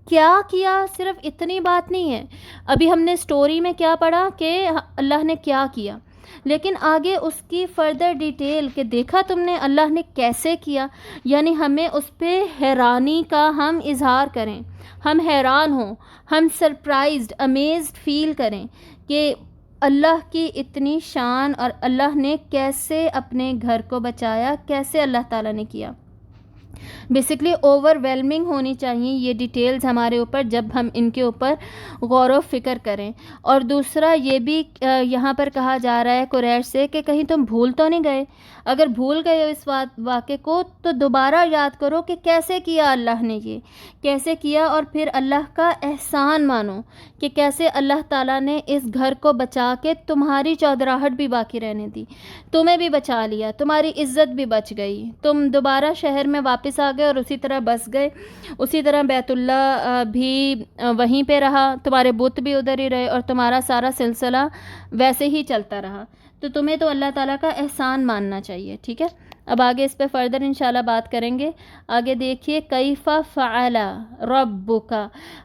کیا کیا. صرف اتنی بات نہیں ہے. ابھی ہم نے سٹوری میں کیا پڑھا کہ اللہ نے کیا کیا، لیکن آگے اس کی فردر ڈیٹیل کہ دیکھا تم نے اللہ نے کیسے کیا، یعنی ہمیں اس پہ حیرانی کا ہم اظہار کریں، ہم حیران ہوں، ہم سرپرائزڈ، امیزڈ فیل کریں کہ اللہ کی اتنی شان، اور اللہ نے کیسے اپنے گھر کو بچایا، کیسے اللہ تعالیٰ نے کیا. بیسکلی اوور ویلمنگ ہونی چاہیے یہ ڈیٹیلز ہمارے اوپر جب ہم ان کے اوپر غور و فکر کریں. اور دوسرا یہ بھی یہاں پر کہا جا رہا ہے قریش سے کہ کہیں تم بھول تو نہیں گئے. اگر بھول گئے ہو اس واقعے کو تو دوبارہ یاد کرو کہ کیسے کیا اللہ نے یہ کیسے کیا, اور پھر اللہ کا احسان مانو کہ کیسے اللہ تعالیٰ نے اس گھر کو بچا کے تمہاری چودراہٹ بھی باقی رہنے دی, تمہیں بھی بچا لیا, تمہاری عزت بھی بچ گئی, تم دوبارہ شہر میں واپس آ گئے اور اسی طرح بس گئے. اسی طرح بیت اللہ بھی وہیں پہ رہا, تمہارے بت بھی ادھر ہی رہے, اور تمہارا سارا سلسلہ ویسے ہی چلتا رہا. تو تمہیں تو اللہ تعالیٰ کا احسان ماننا چاہیے. ٹھیک ہے, اب آگے اس پہ فردر انشاءاللہ بات کریں گے. آگے دیکھیے کیف فعل ربک.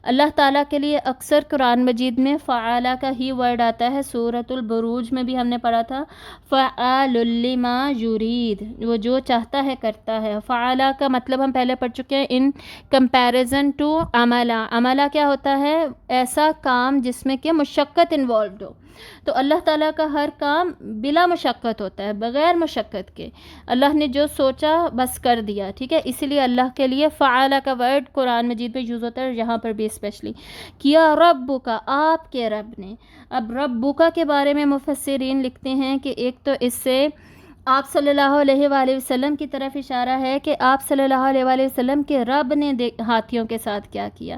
اللہ تعالیٰ کے لیے اکثر قرآن مجید میں فعل کا ہی ورڈ آتا ہے. سورۃ البروج میں بھی ہم نے پڑھا تھا فعال لما یرید, وہ جو چاہتا ہے کرتا ہے. فعل کا مطلب ہم پہلے پڑھ چکے ہیں ان کمپیریزن ٹو عملہ. عملہ کیا ہوتا ہے؟ ایسا کام جس میں کہ مشقت انوالوڈ ہو. تو اللہ تعالیٰ کا ہر کام بلا مشقت ہوتا ہے, بغیر مشقت کے. اللہ نے جو سوچا بس کر دیا. ٹھیک ہے, اسی لیے اللہ کے لیے فعال کا ورڈ قرآن مجید میں یوز ہوتا ہے, یہاں پر بھی اسپیشلی کیا رب کا, آپ کے رب نے. اب رب کا کے بارے میں مفسرین لکھتے ہیں کہ ایک تو اس سے آپ صلی اللہ علیہ وآلہ وسلم کی طرف اشارہ ہے کہ آپ صلی اللہ علیہ وآلہ وسلم کے رب نے ہاتھیوں کے ساتھ کیا کیا.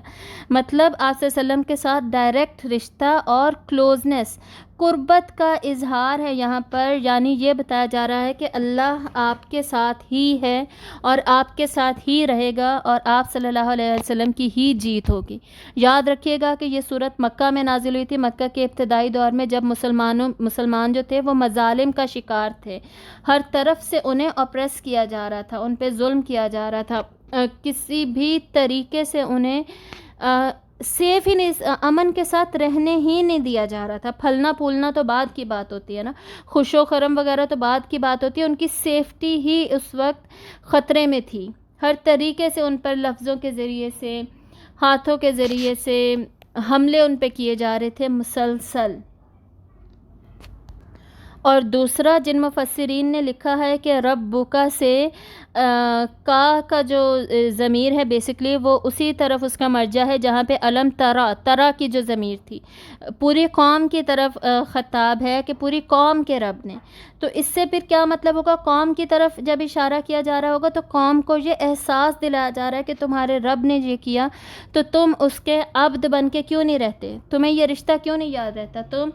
مطلب آپ صلی اللہ علیہ وسلم کے ساتھ ڈائریکٹ رشتہ اور کلوزنس, قربت کا اظہار ہے یہاں پر. یعنی یہ بتایا جا رہا ہے کہ اللہ آپ کے ساتھ ہی ہے اور آپ کے ساتھ ہی رہے گا, اور آپ صلی اللہ علیہ وسلم کی ہی جیت ہوگی. یاد رکھیے گا کہ یہ صورت مکہ میں نازل ہوئی تھی, مکہ کے ابتدائی دور میں, جب مسلمان جو تھے وہ مظالم کا شکار تھے. ہر طرف سے انہیں اپریس کیا جا رہا تھا, ان پہ ظلم کیا جا رہا تھا, کسی بھی طریقے سے انہیں سیف ہی نہیں, امن کے ساتھ رہنے ہی نہیں دیا جا رہا تھا. پھلنا پھولنا تو بعد کی بات ہوتی ہے نا, خوش و خرم وغیرہ تو بعد کی بات ہوتی ہے. ان کی سیفٹی ہی اس وقت خطرے میں تھی. ہر طریقے سے ان پر لفظوں کے ذریعے سے, ہاتھوں کے ذریعے سے حملے ان پہ کیے جا رہے تھے مسلسل. اور دوسرا جن مفسرین نے لکھا ہے کہ ربک سے کا جو ضمیر ہے بیسکلی وہ اسی طرف اس کا مرجع ہے جہاں پہ علم ترا کی جو ضمیر تھی, پوری قوم کی طرف خطاب ہے کہ پوری قوم کے رب نے. تو اس سے پھر کیا مطلب ہوگا؟ قوم کی طرف جب اشارہ کیا جا رہا ہوگا تو قوم کو یہ احساس دلایا جا رہا ہے کہ تمہارے رب نے یہ کیا تو تم اس کے عبد بن کے کیوں نہیں رہتے, تمہیں یہ رشتہ کیوں نہیں یاد رہتا, تم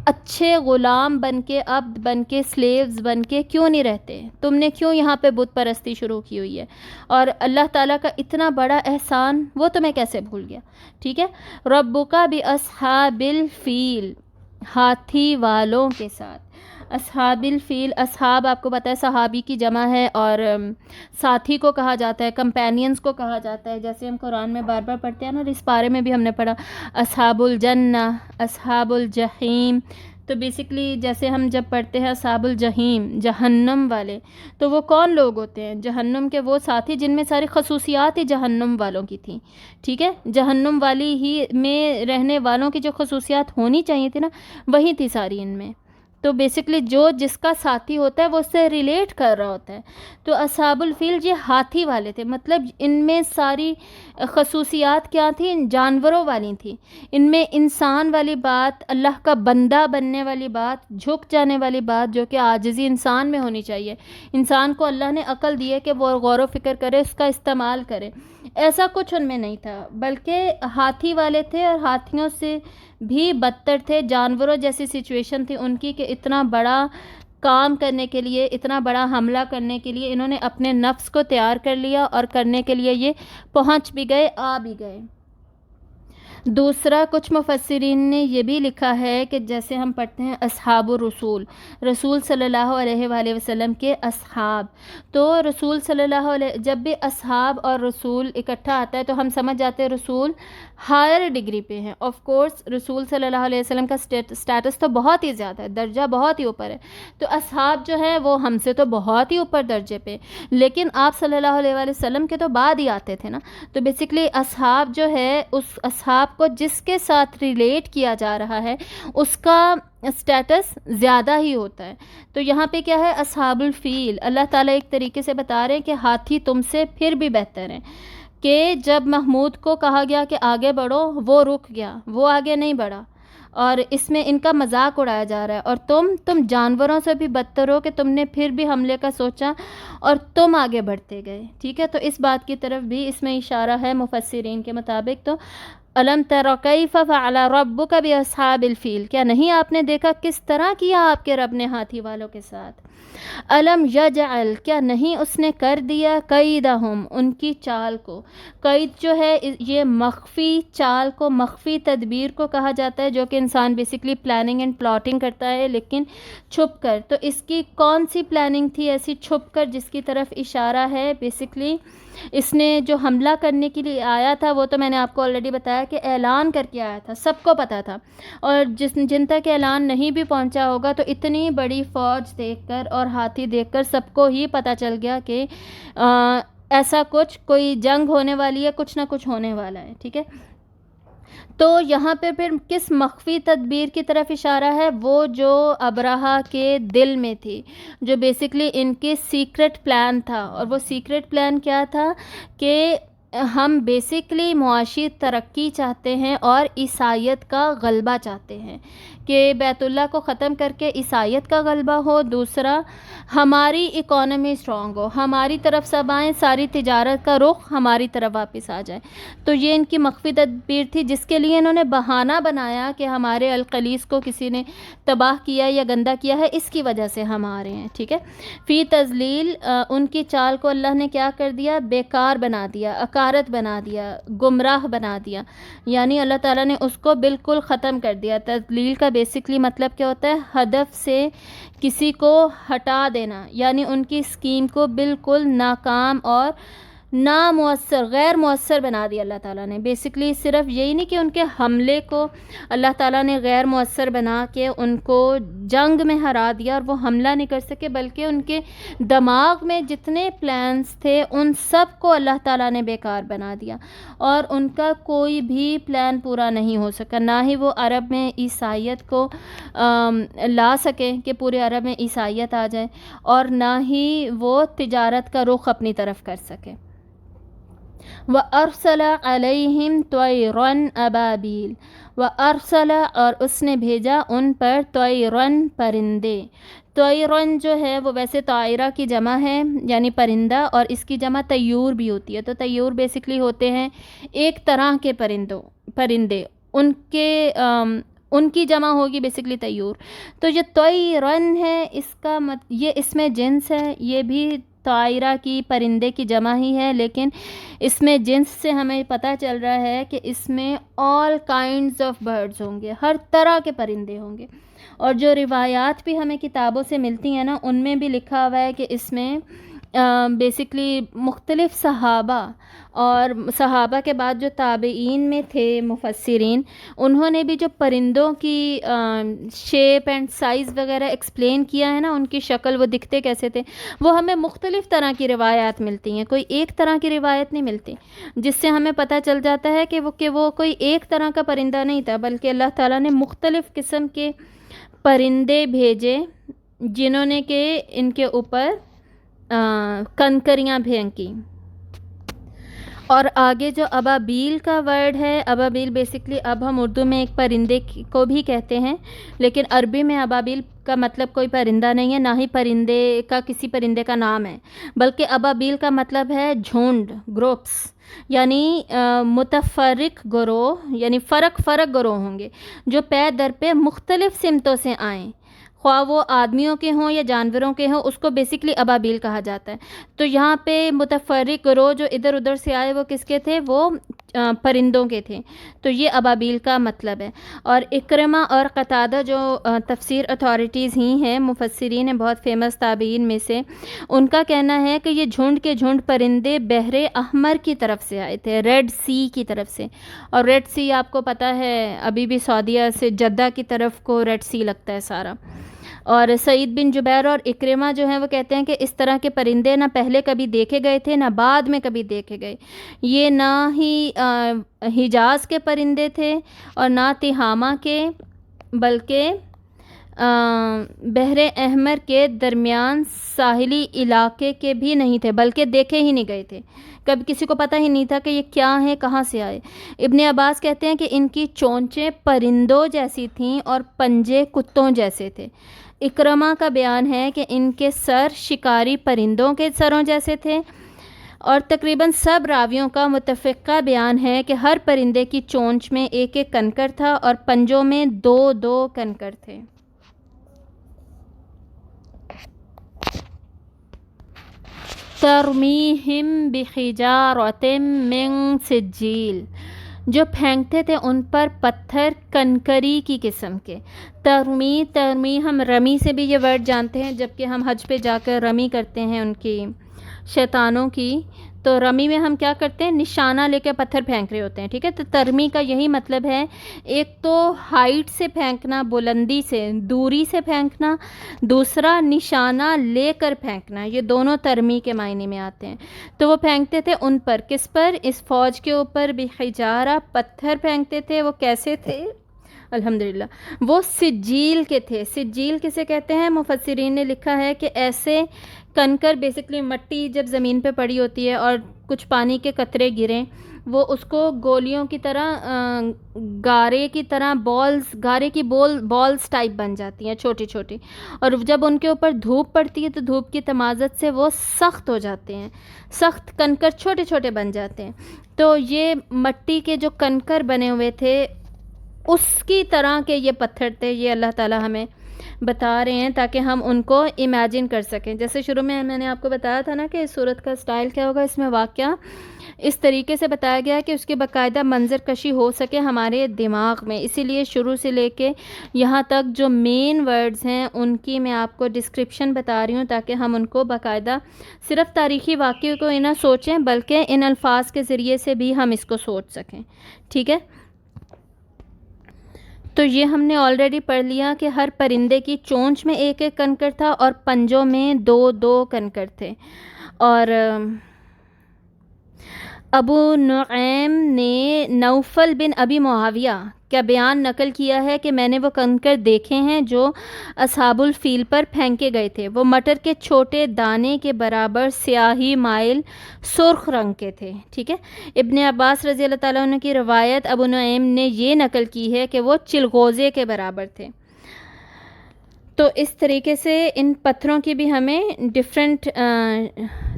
اچھے غلام بن کے, عبد بن کے, سلیوز بن کے کیوں نہیں رہتے, تم نے کیوں یہاں پہ بت پرستی شروع کی ہوئی ہے, اور اللہ تعالیٰ کا اتنا بڑا احسان وہ تمہیں کیسے بھول گیا. ٹھیک ہے, ربک باصحاب الفیل, ہاتھی والوں کے ساتھ. اصحاب الفیل, اصحاب آپ کو پتہ ہے صحابی کی جمع ہے, اور ساتھی کو کہا جاتا ہے, کمپینینز کو کہا جاتا ہے. جیسے ہم قرآن میں بار بار پڑھتے ہیں نا, اس پارے میں بھی ہم نے پڑھا اصحاب الجنہ, اصحاب الجحیم. تو بیسکلی جیسے ہم جب پڑھتے ہیں اصحاب الجحیم, جہنم والے, تو وہ کون لوگ ہوتے ہیں؟ جہنم کے وہ ساتھی جن میں ساری خصوصیات ہی جہنم والوں کی تھیں. ٹھیک ہے, جہنم والی ہی میں رہنے والوں کی جو خصوصیات ہونی چاہیے تھی نا, وہی تھی ساری ان میں. تو بیسکلی جو جس کا ساتھی ہوتا ہے وہ اس سے ریلیٹ کر رہا ہوتا ہے. تو اصحاب الفیل یہ ہاتھی والے تھے, مطلب ان میں ساری خصوصیات کیا تھیں؟ جانوروں والی تھیں. ان میں انسان والی بات, اللہ کا بندہ بننے والی بات, جھک جانے والی بات جو کہ عاجزی انسان میں ہونی چاہیے. انسان کو اللہ نے عقل دی ہے کہ وہ غور و فکر کرے, اس کا استعمال کرے, ایسا کچھ ان میں نہیں تھا, بلکہ ہاتھی والے تھے اور ہاتھیوں سے بھی بدتر تھے. جانوروں جیسی سچویشن تھی ان کی کہ اتنا بڑا کام کرنے کے لیے, اتنا بڑا حملہ کرنے کے لیے انہوں نے اپنے نفس کو تیار کر لیا, اور کرنے کے لیے یہ پہنچ بھی گئے, آ بھی گئے. دوسرا کچھ مفسرین نے یہ بھی لکھا ہے کہ جیسے ہم پڑھتے ہیں اصحاب الرسول, رسول صلی اللہ علیہ وآلہ وسلم کے اصحاب. تو رسول صلی اللہ علیہ, جب بھی اصحاب اور رسول اکٹھا آتا ہے تو ہم سمجھ جاتے ہیں رسول ہائر ڈگری پہ ہیں. آف کورس رسول صلی اللہ علیہ وسلم کا سٹیٹس تو بہت ہی زیادہ ہے, درجہ بہت ہی اوپر ہے. تو اصحاب جو ہیں وہ ہم سے تو بہت ہی اوپر درجے پہ, لیکن آپ صلی اللہ علیہ وآلہ وسلم کے تو بعد ہی آتے تھے نا. تو بیسکلی اصحاب جو ہے, اس اصحاب کو جس کے ساتھ ریلیٹ کیا جا رہا ہے اس کا اسٹیٹس زیادہ ہی ہوتا ہے۔ تو یہاں پہ کیا ہے، اصحاب الفیل، اللہ تعالیٰ ایک طریقے سے بتا رہے ہیں کہ ہاتھی تم سے پھر بھی بہتر ہیں، کہ جب محمود کو کہا گیا کہ آگے بڑھو وہ رک گیا، وہ آگے نہیں بڑھا، اور اس میں ان کا مذاق اڑایا جا رہا ہے، اور تم جانوروں سے بھی بدتر ہو کہ تم نے پھر بھی حملے کا سوچا اور تم آگے بڑھتے گئے، ٹھیک ہے۔ تو اس بات کی طرف بھی اس میں اشارہ ہے مفسرین کے مطابق۔ تو الم تر کیف فعل ربک باصحاب الفیل، کیا نہیں آپ نے دیکھا کس طرح کیا آپ کے رب نے ہاتھی والوں کے ساتھ۔ الم یجعل، کیا نہیں اس نے کر دیا کیدہم، ان کی چال کو۔ قید جو ہے یہ مخفی چال کو، مخفی تدبیر کو کہا جاتا ہے، جو کہ انسان بیسکلی پلاننگ اینڈ پلاٹنگ کرتا ہے لیکن چھپ کر۔ تو اس کی کون سی پلاننگ تھی ایسی چھپ کر جس کی طرف اشارہ ہے؟ بیسکلی اس نے جو حملہ کرنے کے لیے آیا تھا وہ تو میں نے آپ کو آلریڈی بتایا کہ اعلان کر کے آیا تھا، سب کو پتہ تھا، اور جن تک اعلان نہیں بھی پہنچا ہوگا تو اتنی بڑی فوج دیکھ کر اور ہاتھی دیکھ کر سب کو ہی پتہ چل گیا کہ ایسا کچھ، کوئی جنگ ہونے والی ہے، کچھ نہ کچھ ہونے والا ہے، ٹھیک ہے۔ تو یہاں پہ پھر کس مخفی تدبیر کی طرف اشارہ ہے؟ وہ جو ابرہہ کے دل میں تھی، جو بیسکلی ان کے سیکرٹ پلان تھا، اور وہ سیکرٹ پلان کیا تھا کہ ہم بیسکلی معاشی ترقی چاہتے ہیں اور عیسائیت کا غلبہ چاہتے ہیں، کہ بیت اللہ کو ختم کر کے عیسائیت کا غلبہ ہو، دوسرا ہماری اکانومی اسٹرانگ ہو، ہماری طرف سب آئیں، ساری تجارت کا رخ ہماری طرف واپس آ جائے۔ تو یہ ان کی مخفی تدبیر تھی، جس کے لیے انہوں نے بہانہ بنایا کہ ہمارے القلیس کو کسی نے تباہ کیا یا گندہ کیا ہے، اس کی وجہ سے ہم آ رہے ہیں، ٹھیک ہے۔ فی تضلیل، ان کی چال کو اللہ نے کیا کر دیا؟ بیکار بنا دیا، اکارت بنا دیا، گمراہ بنا دیا، یعنی اللہ تعالیٰ نے اس کو بالکل ختم کر دیا۔ تضلیل کا بیسکلی مطلب کیا ہوتا ہے؟ ہدف سے کسی کو ہٹا دینا، یعنی ان کی اسکیم کو بالکل ناکام اور نامؤثر، غیر مؤثر بنا دیا اللہ تعالیٰ نے۔ بیسکلی صرف یہی نہیں کہ ان کے حملے کو اللہ تعالیٰ نے غیر مؤثر بنا کے ان کو جنگ میں ہرا دیا اور وہ حملہ نہیں کر سکے، بلکہ ان کے دماغ میں جتنے پلانز تھے ان سب کو اللہ تعالیٰ نے بیکار بنا دیا، اور ان کا کوئی بھی پلان پورا نہیں ہو سکا، نہ ہی وہ عرب میں عیسائیت کو لا سکے کہ پورے عرب میں عیسائیت آ جائے، اور نہ ہی وہ تجارت کا رخ اپنی طرف کر سکے۔ وَأَرْسَلَ عَلَيْهِمْ طَيْرًا أَبَابِيلَ، وَأَرْسَلَ، اور اس نے بھیجا ان پر طَيْرًا، پرندے۔ طَيْرًا جو ہے وہ ویسے طائرہ کی جمع ہے، یعنی پرندہ، اور اس کی جمع طیور بھی ہوتی ہے۔ تو طیور بیسکلی ہوتے ہیں ایک طرح کے پرندے، ان کی جمع ہوگی بیسکلی طیور۔ تو یہ طَيْرًا ہے، اس کا یہ اس میں جنس ہے، یہ بھی طائرہ کی، پرندے کی جمع ہی ہے، لیکن اس میں جنس سے ہمیں پتہ چل رہا ہے کہ اس میں all kinds of birds ہوں گے، ہر طرح کے پرندے ہوں گے۔ اور جو روایات بھی ہمیں کتابوں سے ملتی ہیں نا، ان میں بھی لکھا ہوا ہے کہ اس میں بیسکلی مختلف صحابہ، اور صحابہ کے بعد جو تابعین میں تھے مفسرین، انہوں نے بھی جو پرندوں کی شیپ اینڈ سائز وغیرہ ایکسپلین کیا ہے نا، ان کی شکل، وہ دکھتے کیسے تھے، وہ ہمیں مختلف طرح کی روایات ملتی ہیں، کوئی ایک طرح کی روایت نہیں ملتی، جس سے ہمیں پتہ چل جاتا ہے کہ وہ کوئی ایک طرح کا پرندہ نہیں تھا، بلکہ اللہ تعالیٰ نے مختلف قسم کے پرندے بھیجے، جنہوں نے کہ ان کے اوپر کنکریاں پھینکی۔ اور آگے جو ابابیل کا ورڈ ہے، ابابیل بیسکلی اب ہم اردو میں ایک پرندے کو بھی کہتے ہیں، لیکن عربی میں ابابیل کا مطلب کوئی پرندہ نہیں ہے، نہ ہی پرندے کا کسی پرندے کا نام ہے، بلکہ ابابیل کا مطلب ہے جھنڈ، گروپس، یعنی متفرق گروہ، یعنی فرق گروہ ہوں گے جو پے در پہ مختلف سمتوں سے آئیں، خواہ وہ آدمیوں کے ہوں یا جانوروں کے ہوں، اس کو بیسکلی ابابیل کہا جاتا ہے۔ تو یہاں پہ متفرق گروہ جو ادھر ادھر سے آئے وہ کس کے تھے؟ وہ پرندوں کے تھے، تو یہ ابابیل کا مطلب ہے۔ اور اکرمہ اور قتادہ جو تفسیر اتھارٹیز ہی ہیں، مفسرین ہیں بہت فیمس تابعین میں سے، ان کا کہنا ہے کہ یہ جھنڈ کے جھنڈ پرندے بحر احمر کی طرف سے آئے تھے، ریڈ سی کی طرف سے، اور ریڈ سی آپ کو پتہ ہے ابھی بھی سعودیہ سے جدہ کی طرف کو ریڈ سی لگتا ہے سارا۔ اور سعید بن جبیر اور اکرمہ جو ہیں وہ کہتے ہیں کہ اس طرح کے پرندے نہ پہلے کبھی دیکھے گئے تھے، نہ بعد میں کبھی دیکھے گئے، یہ نہ ہی حجاز کے پرندے تھے اور نہ تہامہ کے، بلکہ بحر احمر کے درمیان ساحلی علاقے کے بھی نہیں تھے، بلکہ دیکھے ہی نہیں گئے تھے، کبھی کسی کو پتہ ہی نہیں تھا کہ یہ کیا ہیں، کہاں سے آئے۔ ابن عباس کہتے ہیں کہ ان کی چونچیں پرندوں جیسی تھیں اور پنجے کتوں جیسے تھے۔ اکرمہ کا بیان ہے کہ ان کے سر شکاری پرندوں کے سروں جیسے تھے، اور تقریباً سب راویوں کا متفقہ بیان ہے کہ ہر پرندے کی چونچ میں ایک ایک کنکر تھا اور پنجوں میں دو دو کنکر تھے۔ ترمیہم بحجارۃ من سجیل، جو پھینکتے تھے ان پر پتھر کنکری کی قسم کے۔ ترمی ہم رمی سے بھی یہ ورڈ جانتے ہیں، جبکہ ہم حج پہ جا کر رمی کرتے ہیں ان کی شیطانوں کی، تو رمی میں ہم کیا کرتے ہیں، نشانہ لے کے پتھر پھینک رہے ہوتے ہیں، ٹھیک ہے۔ تو ترمی کا یہی مطلب ہے، ایک تو ہائٹ سے پھینکنا، بلندی سے، دوری سے پھینکنا، دوسرا نشانہ لے کر پھینکنا، یہ دونوں ترمی کے معنی میں آتے ہیں۔ تو وہ پھینکتے تھے ان پر، کس پر؟ اس فوج کے اوپر، بحجارہ، پتھر پھینکتے تھے۔ وہ کیسے تھے؟ الحمدللہ وہ سجیل کے تھے۔ سجیل کسے کہتے ہیں؟ مفسرین نے لکھا ہے کہ ایسے کنکر، بیسکلی مٹی جب زمین پہ پڑی ہوتی ہے اور کچھ پانی کے قطرے گریں، وہ اس کو گولیوں کی طرح، گارے کی طرح گارے کی بالز ٹائپ بن جاتی ہیں، چھوٹی چھوٹی، اور جب ان کے اوپر دھوپ پڑتی ہے تو دھوپ کی تمازت سے وہ سخت ہو جاتے ہیں، سخت کنکر چھوٹے چھوٹے بن جاتے ہیں۔ تو یہ مٹی کے جو کنکر بنے ہوئے تھے، اس کی طرح کے یہ پتھر تھے، یہ اللہ تعالیٰ ہمیں بتا رہے ہیں تاکہ ہم ان کو امیجن کر سکیں۔ جیسے شروع میں نے آپ کو بتایا تھا نا کہ اس صورت کا سٹائل کیا ہوگا، اس میں واقعہ اس طریقے سے بتایا گیا کہ اس کی باقاعدہ منظر کشی ہو سکے ہمارے دماغ میں، اسی لیے شروع سے لے کے یہاں تک جو مین ورڈز ہیں ان کی میں آپ کو ڈسکرپشن بتا رہی ہوں، تاکہ ہم ان کو باقاعدہ صرف تاریخی واقعے کو نہ سوچیں بلکہ ان الفاظ کے ذریعے سے بھی ہم اس کو سوچ سکیں، ٹھیک ہے۔ تو یہ ہم نے آلریڈی پڑھ لیا کہ ہر پرندے کی چونچ میں ایک ایک کنکر تھا اور پنجوں میں دو دو کنکر تھے۔ اور ابو نعیم نے نوفل بن ابی معاویہ کا بیان نقل کیا ہے کہ میں نے وہ کنکر دیکھے ہیں جو اصحاب الفیل پر پھینکے گئے تھے، وہ مٹر کے چھوٹے دانے کے برابر سیاہی مائل سرخ رنگ کے تھے، ٹھیک ہے۔ ابن عباس رضی اللہ تعالیٰ عنہ کی روایت ابو نعیم نے یہ نقل کی ہے کہ وہ چلغوزے کے برابر تھے۔ تو اس طریقے سے ان پتھروں کی بھی ہمیں ڈفرینٹ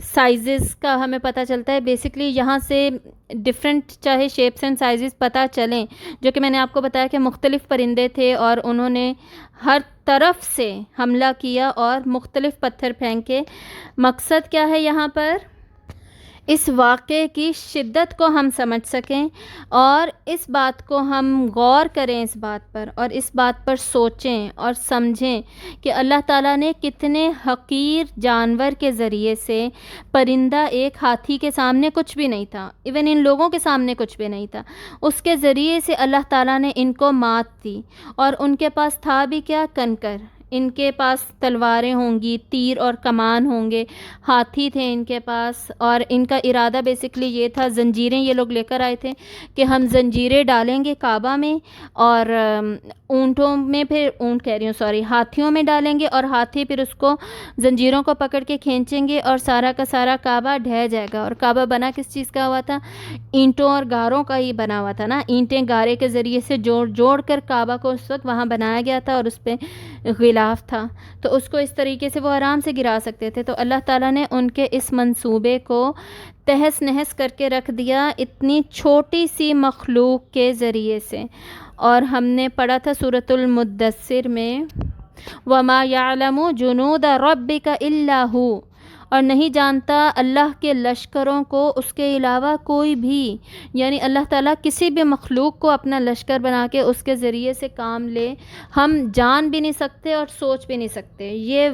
سائزز کا ہمیں پتہ چلتا ہے۔ بیسکلی یہاں سے ڈفرینٹ چاہے شیپس اینڈ سائزز پتہ چلیں، جو کہ میں نے آپ کو بتایا کہ مختلف پرندے تھے اور انہوں نے ہر طرف سے حملہ کیا اور مختلف پتھر پھینکے۔ مقصد کیا ہے یہاں پر؟ اس واقعے کی شدت کو ہم سمجھ سکیں اور اس بات کو ہم غور کریں، اس بات پر، اور اس بات پر سوچیں اور سمجھیں کہ اللہ تعالیٰ نے کتنے حقیر جانور کے ذریعے سے، پرندہ ایک ہاتھی کے سامنے کچھ بھی نہیں تھا، ایون ان لوگوں کے سامنے کچھ بھی نہیں تھا، اس کے ذریعے سے اللہ تعالیٰ نے ان کو مات دی، اور ان کے پاس تھا بھی کیا؟ کنکر۔ ان کے پاس تلواریں ہوں گی، تیر اور کمان ہوں گے، ہاتھی تھے ان کے پاس، اور ان کا ارادہ بیسکلی یہ تھا، زنجیریں یہ لوگ لے کر آئے تھے کہ ہم زنجیریں ڈالیں گے کعبہ میں، اور اونٹوں میں، پھر اونٹ کہہ رہی ہوں سوری، ہاتھیوں میں ڈالیں گے، اور ہاتھی پھر اس کو زنجیروں کو پکڑ کے کھینچیں گے اور سارا کا سارا کعبہ ڈھہ جائے گا۔ اور کعبہ بنا کس چیز کا ہوا تھا؟ اینٹوں اور گاروں کا ہی بنا ہوا تھا نا، اینٹیں گارے کے ذریعے سے جوڑ کر کعبہ کو اس وقت وہاں بنایا گیا تھا، اور اس پہ غلاف تھا، تو اس کو اس طریقے سے وہ آرام سے گرا سکتے تھے۔ تو اللہ تعالیٰ نے ان کے اس منصوبے کو تہس نہس کر کے رکھ دیا اتنی چھوٹی سی مخلوق کے ذریعے سے۔ اور ہم نے پڑھا تھا سورۃ المدثر میں، وَمَا يَعْلَمُ جُنُودَ رَبِّكَ إِلَّا هُوَ، اور نہیں جانتا اللہ کے لشکروں کو اس کے علاوہ کوئی بھی، یعنی اللہ تعالیٰ کسی بھی مخلوق کو اپنا لشکر بنا کے اس کے ذریعے سے کام لے، ہم جان بھی نہیں سکتے اور سوچ بھی نہیں سکتے۔ یہ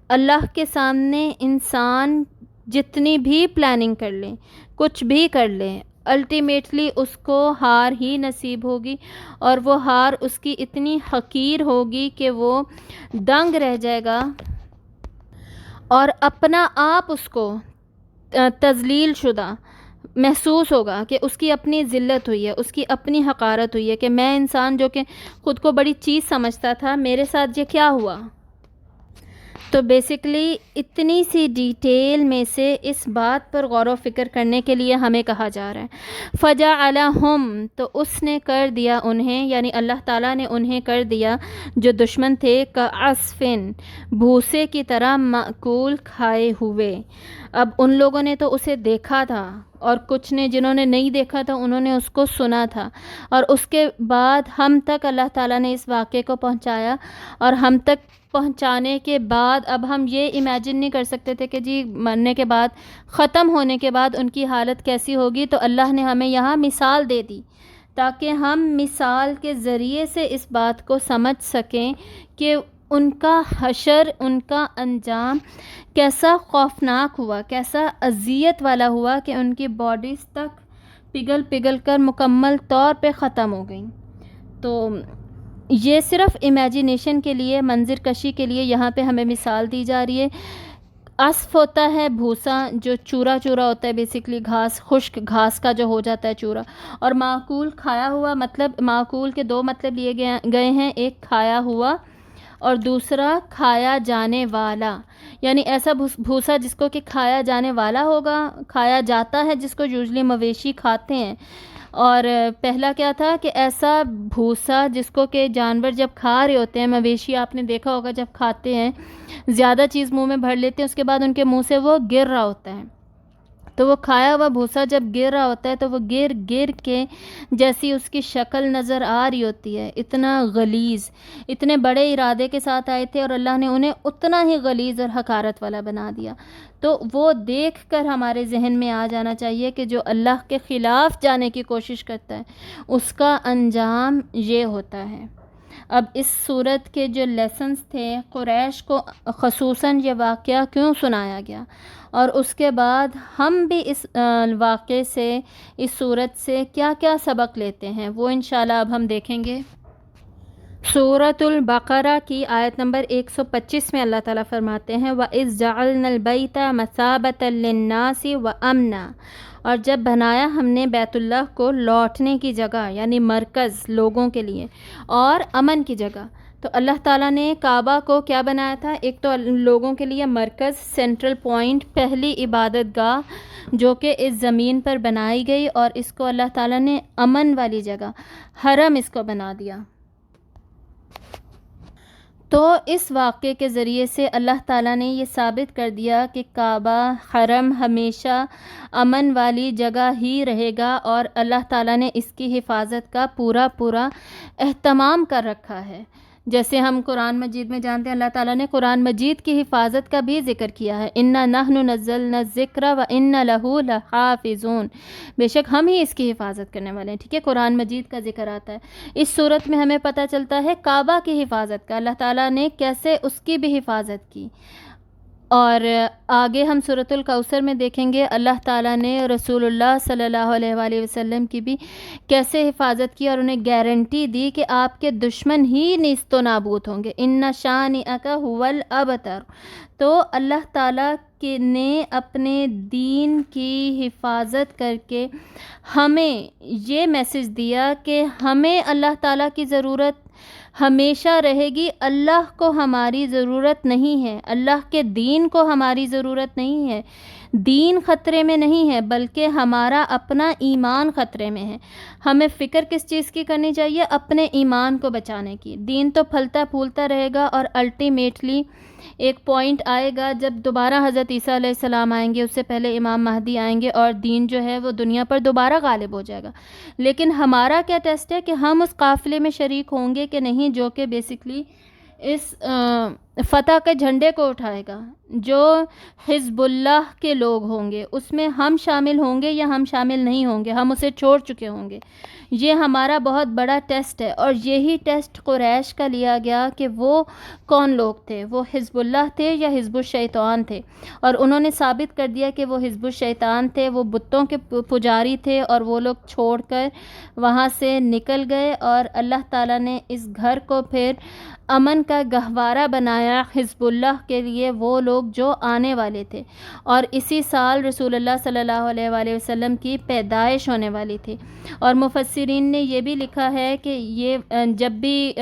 اللہ کے سامنے انسان جتنی بھی پلاننگ کر لیں، کچھ بھی کر لیں، الٹیمیٹلی اس کو ہار ہی نصیب ہوگی، اور وہ ہار اس کی اتنی حقیر ہوگی کہ وہ دنگ رہ جائے گا اور اپنا آپ اس کو تذلیل شدہ، محسوس ہوگا کہ اس کی اپنی ذلت ہوئی ہے، اس کی اپنی حقارت ہوئی ہے کہ میں انسان جو کہ خود کو بڑی چیز سمجھتا تھا، میرے ساتھ یہ کیا ہوا۔ تو بیسکلی اتنی سی ڈیٹیل میں سے اس بات پر غور و فکر کرنے کے لیے ہمیں کہا جا رہا ہے۔ فَجَعَلَهُمْ، تو اس نے کر دیا انہیں، یعنی اللہ تعالیٰ نے انہیں کر دیا جو دشمن تھے، کَعَصْفٍ، بھوسے کی طرح، مأکول، کھائے ہوئے۔ اب ان لوگوں نے تو اسے دیکھا تھا، اور کچھ نے جنہوں نے نہیں دیکھا تھا انہوں نے اس کو سنا تھا، اور اس کے بعد ہم تک اللہ تعالیٰ نے اس واقعے کو پہنچایا، اور ہم تک پہنچانے کے بعد اب ہم یہ امیجن نہیں کر سکتے تھے کہ جی مرنے کے بعد، ختم ہونے کے بعد ان کی حالت کیسی ہوگی۔ تو اللہ نے ہمیں یہاں مثال دے دی تاکہ ہم مثال کے ذریعے سے اس بات کو سمجھ سکیں کہ ان کا حشر، ان کا انجام کیسا خوفناک ہوا، کیسا اذیت والا ہوا کہ ان کی باڈیز تک پگھل کر مکمل طور پہ ختم ہو گئیں۔ تو یہ صرف امیجینیشن کے لیے، منظر کشی کے لیے یہاں پہ ہمیں مثال دی جا رہی ہے۔ عصف ہوتا ہے بھوسا، جو چورا ہوتا ہے، بیسکلی گھاس، خشک گھاس کا جو ہو جاتا ہے چورا، اور معقول کھایا ہوا، مطلب معقول کے دو مطلب لیے گئے ہیں، ایک کھایا ہوا اور دوسرا کھایا جانے والا، یعنی ایسا بھوسا جس کو کہ کھایا جانے والا ہوگا، کھایا جاتا ہے جس کو یوزلی مویشی کھاتے ہیں، اور پہلا کیا تھا کہ ایسا بھوسا جس کو کہ جانور جب کھا رہے ہوتے ہیں، مویشی آپ نے دیکھا ہوگا جب کھاتے ہیں زیادہ چیز منہ میں بھر لیتے ہیں، اس کے بعد ان کے منہ سے وہ گر رہا ہوتا ہے، تو وہ کھایا ہوا بھوسا جب گر رہا ہوتا ہے تو وہ گر کے جیسی اس کی شکل نظر آ رہی ہوتی ہے، اتنا غلیظ، اتنے بڑے ارادے کے ساتھ آئے تھے اور اللہ نے انہیں اتنا ہی غلیظ اور حقارت والا بنا دیا۔ تو وہ دیکھ کر ہمارے ذہن میں آ جانا چاہیے کہ جو اللہ کے خلاف جانے کی کوشش کرتا ہے اس کا انجام یہ ہوتا ہے۔ اب اس صورت کے جو لیسنز تھے، قریش کو خصوصاً یہ واقعہ کیوں سنایا گیا، اور اس کے بعد ہم بھی اس واقعے سے، اس صورت سے کیا کیا سبق لیتے ہیں، وہ انشاءاللہ اب ہم دیکھیں گے۔ سورۃ البقرہ کی آیت نمبر 125 میں اللہ تعالیٰ فرماتے ہیں وَإِذْ جَعَلْنَا الْبَيْتَ مَثَابَةً لِلنَّاسِ وَأَمْنًا، اور جب بنایا ہم نے بیت اللہ کو لوٹنے کی جگہ، یعنی مرکز لوگوں کے لیے، اور امن کی جگہ۔ تو اللہ تعالیٰ نے کعبہ کو کیا بنایا تھا؟ ایک تو لوگوں کے لیے مرکز، سینٹرل پوائنٹ، پہلی عبادت گاہ جو کہ اس زمین پر بنائی گئی، اور اس کو اللہ تعالیٰ نے امن والی جگہ، حرم، اس کو بنا دیا۔ تو اس واقعے کے ذریعے سے اللہ تعالیٰ نے یہ ثابت کر دیا کہ کعبہ، حرم ہمیشہ امن والی جگہ ہی رہے گا، اور اللہ تعالیٰ نے اس کی حفاظت کا پورا اہتمام کر رکھا ہے۔ جیسے ہم قرآن مجید میں جانتے ہیں اللہ تعالیٰ نے قرآن مجید کی حفاظت کا بھی ذکر کیا ہے، اِنَّا نَحْنُ نَزَّلْنَا الذِّكْرَ وَإِنَّا لَهُ لَحَافِظُونَ، بے شک ہم ہی اس کی حفاظت کرنے والے ہیں۔ ٹھیک ہے، قرآن مجید کا ذکر آتا ہے۔ اس صورت میں ہمیں پتہ چلتا ہے کعبہ کی حفاظت کا، اللہ تعالیٰ نے کیسے اس کی بھی حفاظت کی۔ اور آگے ہم سورۃ الکوثر میں دیکھیں گے اللہ تعالیٰ نے رسول اللہ صلی اللہ علیہ وآلہ وسلم کی بھی کیسے حفاظت کی، اور انہیں گارنٹی دی کہ آپ کے دشمن ہی نیست و نابود ہوں گے، ان شانئک ھو الابتر۔ تو اللہ تعالیٰ نے اپنے دین کی حفاظت کر کے ہمیں یہ میسج دیا کہ ہمیں اللہ تعالیٰ کی ضرورت ہمیشہ رہے گی، اللہ کو ہماری ضرورت نہیں ہے، اللہ کے دین کو ہماری ضرورت نہیں ہے، دین خطرے میں نہیں ہے بلکہ ہمارا اپنا ایمان خطرے میں ہے۔ ہمیں فکر کس چیز کی کرنی چاہیے؟ اپنے ایمان کو بچانے کی۔ دین تو پھلتا پھولتا رہے گا، اور الٹیمیٹلی ایک پوائنٹ آئے گا جب دوبارہ حضرت عیسیٰ علیہ السلام آئیں گے، اس سے پہلے امام مہدی آئیں گے، اور دین جو ہے وہ دنیا پر دوبارہ غالب ہو جائے گا۔ لیکن ہمارا کیا ٹیسٹ ہے کہ ہم اس قافلے میں شریک ہوں گے کہ نہیں، جو کہ بیسکلی اس فتح کے جھنڈے کو اٹھائے گا۔ جو حزب اللہ کے لوگ ہوں گے اس میں ہم شامل ہوں گے یا ہم شامل نہیں ہوں گے، ہم اسے چھوڑ چکے ہوں گے۔ یہ ہمارا بہت بڑا ٹیسٹ ہے، اور یہی ٹیسٹ قریش کا لیا گیا کہ وہ کون لوگ تھے، وہ حزب اللہ تھے یا حزب الشیطان تھے، اور انہوں نے ثابت کر دیا کہ وہ حزب الشیطان تھے، وہ بتوں کے پجاری تھے، اور وہ لوگ چھوڑ کر وہاں سے نکل گئے، اور اللہ تعالیٰ نے اس گھر کو پھر امن کا گہوارہ بنایا حزب اللہ کے لیے وہ لوگ جو آنے والے تھے، اور اسی سال رسول اللہ صلی اللہ علیہ وآلہ وسلم کی پیدائش ہونے والی تھی۔ اور مفسرین نے یہ بھی لکھا ہے کہ یہ جب بھی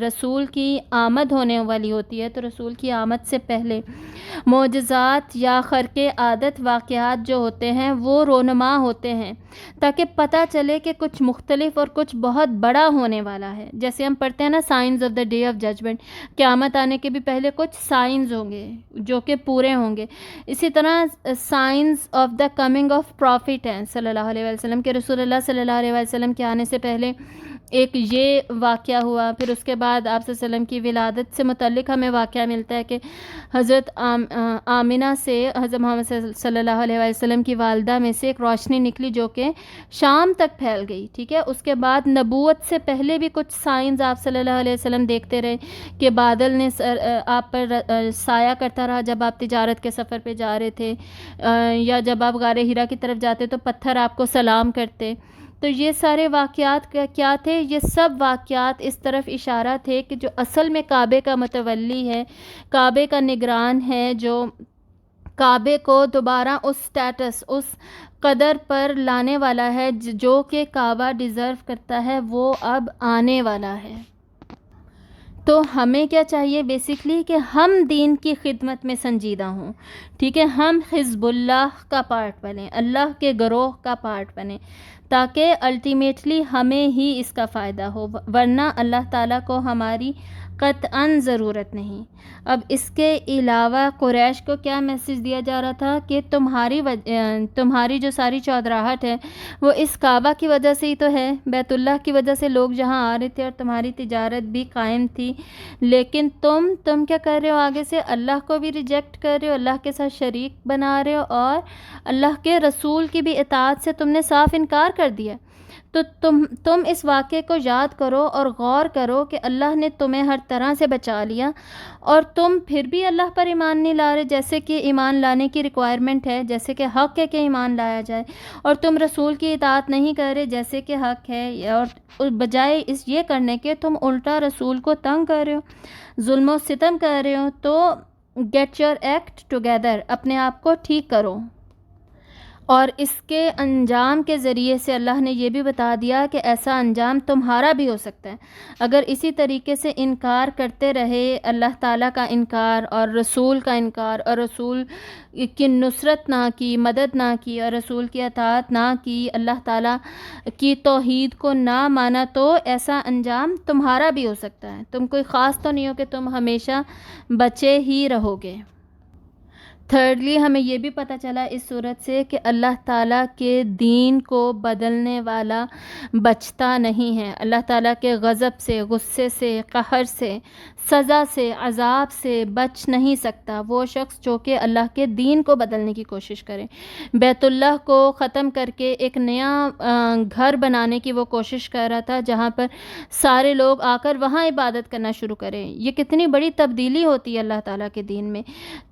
رسول کی آمد ہونے والی ہوتی ہے تو رسول کی آمد سے پہلے معجزات یا خرق عادت واقعات جو ہوتے ہیں وہ رونما ہوتے ہیں، تاکہ پتہ چلے کہ کچھ مختلف اور کچھ بہت بڑا ہونے والا ہے۔ جیسے ہم پڑھتے ہیں نا signs of the day of judgement, قیامت آنے کے بھی پہلے کچھ سائنز ہوں گے جو کہ پورے ہوں گے۔ اسی طرح signs of the coming of prophet ہیں صلی اللہ علیہ وسلم کے، رسول اللہ صلی اللہ علیہ وسلم کے آنے سے پہلے ایک یہ واقعہ ہوا، پھر اس کے بعد آپ صلی اللہ علیہ وسلم کی ولادت سے متعلق ہمیں واقعہ ملتا ہے کہ حضرت آمنہ سے حضرت محمد صلی اللہ علیہ وسلم کی والدہ میں سے ایک روشنی نکلی جو کہ شام تک پھیل گئی، ٹھیک ہے۔ اس کے بعد نبوت سے پہلے بھی کچھ سائنز آپ صلی اللہ علیہ وسلم دیکھتے رہے کہ بادل نے آپ پر سایہ کرتا رہا جب آپ تجارت کے سفر پہ جا رہے تھے، یا جب آپ غار ہیرا کی طرف جاتے تو پتھر آپ کو سلام کرتے۔ تو یہ سارے واقعات کیا تھے؟ یہ سب واقعات اس طرف اشارہ تھے کہ جو اصل میں کعبے کا متولی ہے، کعبے کا نگران ہے، جو کعبے کو دوبارہ اس سٹیٹس، اس قدر پر لانے والا ہے جو کہ کعبہ ڈیزرو کرتا ہے، وہ اب آنے والا ہے۔ تو ہمیں کیا چاہیے بیسیکلی کہ ہم دین کی خدمت میں سنجیدہ ہوں، ٹھیک ہے، ہم حزب اللہ کا پارٹ بنیں، اللہ کے گروہ کا پارٹ بنیں، تاکہ الٹیمیٹلی ہمیں ہی اس کا فائدہ ہو، ورنہ اللہ تعالیٰ کو ہماری قطعاً ضرورت نہیں۔ اب اس کے علاوہ قریش کو کیا میسج دیا جا رہا تھا کہ تمہاری جو ساری چودراہٹ ہے وہ اس کعبہ کی وجہ سے ہی تو ہے، بیت اللہ کی وجہ سے لوگ جہاں آ رہے تھے اور تمہاری تجارت بھی قائم تھی، لیکن تم کیا کر رہے ہو؟ آگے سے اللہ کو بھی ریجیکٹ کر رہے ہو، اللہ کے ساتھ شریک بنا رہے ہو، اور اللہ کے رسول کی بھی اطاعت سے تم نے صاف انکار کر دیا۔ تو تم اس واقعے کو یاد کرو اور غور کرو کہ اللہ نے تمہیں ہر طرح سے بچا لیا، اور تم پھر بھی اللہ پر ایمان نہیں لا رہے جیسے کہ ایمان لانے کی ریکوائرمنٹ ہے، جیسے کہ حق ہے کہ ایمان لایا جائے، اور تم رسول کی اطاعت نہیں کر رہے جیسے کہ حق ہے، اور بجائے یہ کرنے کے تم الٹا رسول کو تنگ کر رہے ہو، ظلم و ستم کر رہے ہو۔ تو گیٹ یور ایکٹ ٹوگیدر، اپنے آپ کو ٹھیک کرو۔ اور اس کے انجام کے ذریعے سے اللہ نے یہ بھی بتا دیا کہ ایسا انجام تمہارا بھی ہو سکتا ہے اگر اسی طریقے سے انکار کرتے رہے، اللہ تعالیٰ کا انکار اور رسول کا انکار، اور رسول کی نصرت نہ کی، مدد نہ کی، اور رسول کی اطاعت نہ کی، اللہ تعالیٰ کی توحید کو نہ مانا، تو ایسا انجام تمہارا بھی ہو سکتا ہے۔ تم کوئی خاص تو نہیں ہو کہ تم ہمیشہ بچے ہی رہو گے۔ تھرڈلی ہمیں یہ بھی پتہ چلا اس صورت سے کہ اللہ تعالیٰ کے دین کو بدلنے والا بچتا نہیں ہے، اللہ تعالیٰ کے غضب سے، غصے سے، قہر سے، سزا سے، عذاب سے بچ نہیں سکتا وہ شخص جو کہ اللہ کے دین کو بدلنے کی کوشش کرے۔ بیت اللہ کو ختم کر کے ایک نیا گھر بنانے کی وہ کوشش کر رہا تھا جہاں پر سارے لوگ آ کر وہاں عبادت کرنا شروع کریں۔ یہ کتنی بڑی تبدیلی ہوتی ہے اللہ تعالیٰ کے دین میں۔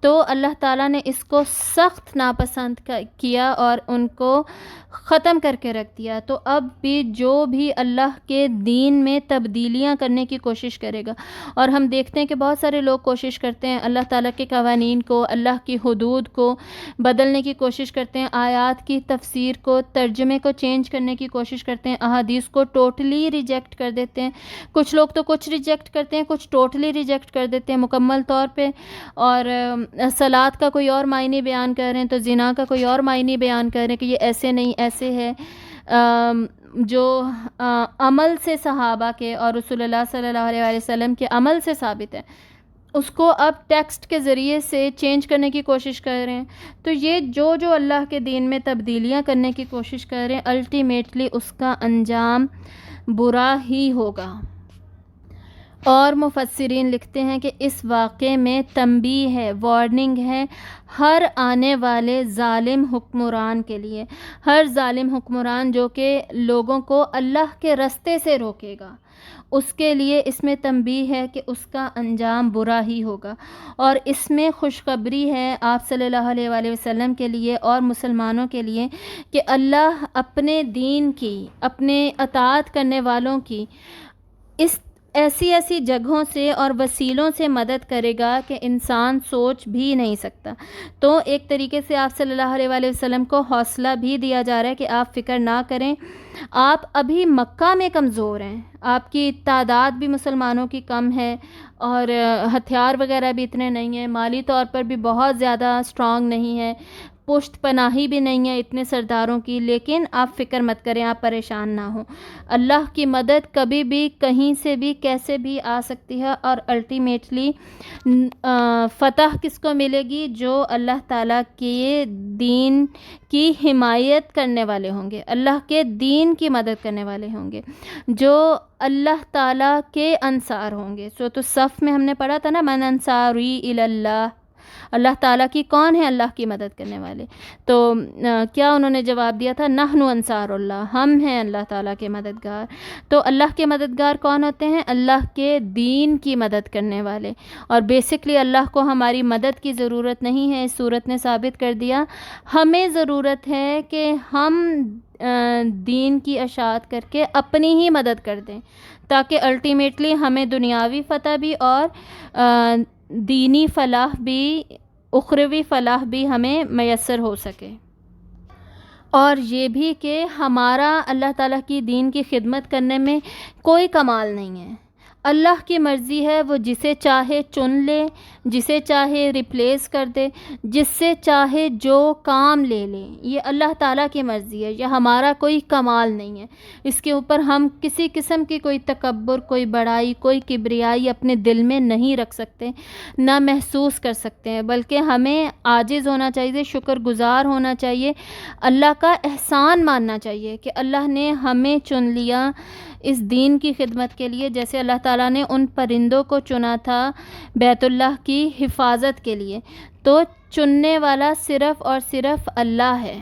تو اللہ تعالیٰ نے اس کو سخت ناپسند کیا اور ان کو ختم کر کے رکھ دیا۔ تو اب بھی جو بھی اللہ کے دین میں تبدیلیاں کرنے کی کوشش کرے گا، اور ہم دیکھتے ہیں کہ بہت سارے لوگ کوشش کرتے ہیں اللہ تعالیٰ کے قوانین کو، اللہ کی حدود کو بدلنے کی کوشش کرتے ہیں، آیات کی تفسیر کو، ترجمے کو چینج کرنے کی کوشش کرتے ہیں، احادیث کو ٹوٹلی ریجیکٹ کر دیتے ہیں۔ کچھ لوگ تو کچھ ریجیکٹ کرتے ہیں، کچھ ٹوٹلی ریجیکٹ کر دیتے ہیں مکمل طور پہ، اور صلاۃ کا کوئی اور معنی بیان کر رہے ہیں تو زنا کا کوئی اور معنی بیان کر رہے ہیں کہ یہ ایسے نہیں ایسے ہے۔ جو عمل سے صحابہ کے اور رسول اللہ صلی اللہ علیہ وآلہ وسلم کے عمل سے ثابت ہے، اس کو اب ٹیکسٹ کے ذریعے سے چینج کرنے کی کوشش کر رہے ہیں۔ تو یہ جو اللہ کے دین میں تبدیلیاں کرنے کی کوشش کر رہے ہیں، الٹیمیٹلی اس کا انجام برا ہی ہوگا۔ اور مفسرین لکھتے ہیں کہ اس واقعے میں تنبیہ ہے، وارننگ ہے ہر آنے والے ظالم حکمران کے لیے، ہر ظالم حکمران جو کہ لوگوں کو اللہ کے رستے سے روکے گا، اس کے لیے اس میں تنبیہ ہے کہ اس کا انجام برا ہی ہوگا۔ اور اس میں خوشخبری ہے آپ صلی اللہ علیہ وآلہ وسلم کے لیے اور مسلمانوں کے لیے کہ اللہ اپنے دین کی، اپنے اطاعت کرنے والوں کی اس ایسی ایسی جگہوں سے اور وسیلوں سے مدد کرے گا کہ انسان سوچ بھی نہیں سکتا۔ تو ایک طریقے سے آپ صلی اللہ علیہ وآلہ وسلم کو حوصلہ بھی دیا جا رہا ہے کہ آپ فکر نہ کریں، آپ ابھی مکہ میں کمزور ہیں، آپ کی تعداد بھی مسلمانوں کی کم ہے اور ہتھیار وغیرہ بھی اتنے نہیں ہیں، مالی طور پر بھی بہت زیادہ اسٹرانگ نہیں ہے، پشت پناہی بھی نہیں ہے اتنے سرداروں کی، لیکن آپ فکر مت کریں، آپ پریشان نہ ہوں۔ اللہ کی مدد کبھی بھی کہیں سے بھی کیسے بھی آ سکتی ہے، اور الٹیمیٹلی فتح کس کو ملے گی؟ جو اللہ تعالیٰ کے دین کی حمایت کرنے والے ہوں گے، اللہ کے دین کی مدد کرنے والے ہوں گے، جو اللہ تعالیٰ کے انصار ہوں گے۔ تو صف میں ہم نے پڑھا تھا نا، من انصاری الی اللہ، اللہ تعالیٰ کی کون ہے؟ اللہ کی مدد کرنے والے۔ تو کیا انہوں نے جواب دیا تھا؟ نحن انصار اللہ، ہم ہیں اللہ تعالیٰ کے مددگار۔ تو اللہ کے مددگار کون ہوتے ہیں؟ اللہ کے دین کی مدد کرنے والے۔ اور بیسکلی اللہ کو ہماری مدد کی ضرورت نہیں ہے، اس صورت نے ثابت کر دیا۔ ہمیں ضرورت ہے کہ ہم دین کی اشاعت کر کے اپنی ہی مدد کر دیں، تاکہ الٹیمیٹلی ہمیں دنیاوی فتح بھی اور دینی فلاح بھی، اخروی فلاح بھی ہمیں میسر ہو سکے۔ اور یہ بھی کہ ہمارا اللہ تعالیٰ کی دین کی خدمت کرنے میں کوئی کمال نہیں ہے، اللہ کی مرضی ہے، وہ جسے چاہے چن لے، جسے چاہے ریپلیس کر دے، جس سے چاہے جو کام لے لے، یہ اللہ تعالیٰ کی مرضی ہے، یہ ہمارا کوئی کمال نہیں ہے۔ اس کے اوپر ہم کسی قسم کی کوئی تکبر، کوئی بڑائی، کوئی کبریائی اپنے دل میں نہیں رکھ سکتے، نہ محسوس کر سکتے ہیں، بلکہ ہمیں عاجز ہونا چاہیے، شکر گزار ہونا چاہیے، اللہ کا احسان ماننا چاہیے کہ اللہ نے ہمیں چن لیا اس دین کی خدمت کے لیے، جیسے اللہ تعالیٰ نے ان پرندوں کو چنا تھا بیت اللہ کی حفاظت کے لیے۔ تو چننے والا صرف اور صرف اللہ ہے،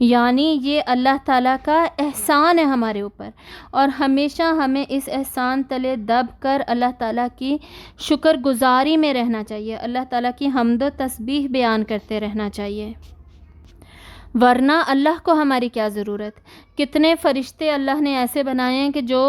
یعنی یہ اللہ تعالیٰ کا احسان ہے ہمارے اوپر، اور ہمیشہ ہمیں اس احسان تلے دب کر اللہ تعالیٰ کی شکر گزاری میں رہنا چاہیے، اللہ تعالیٰ کی حمد و تسبیح بیان کرتے رہنا چاہیے، ورنہ اللہ کو ہماری کیا ضرورت؟ کتنے فرشتے اللہ نے ایسے بنائے ہیں کہ جو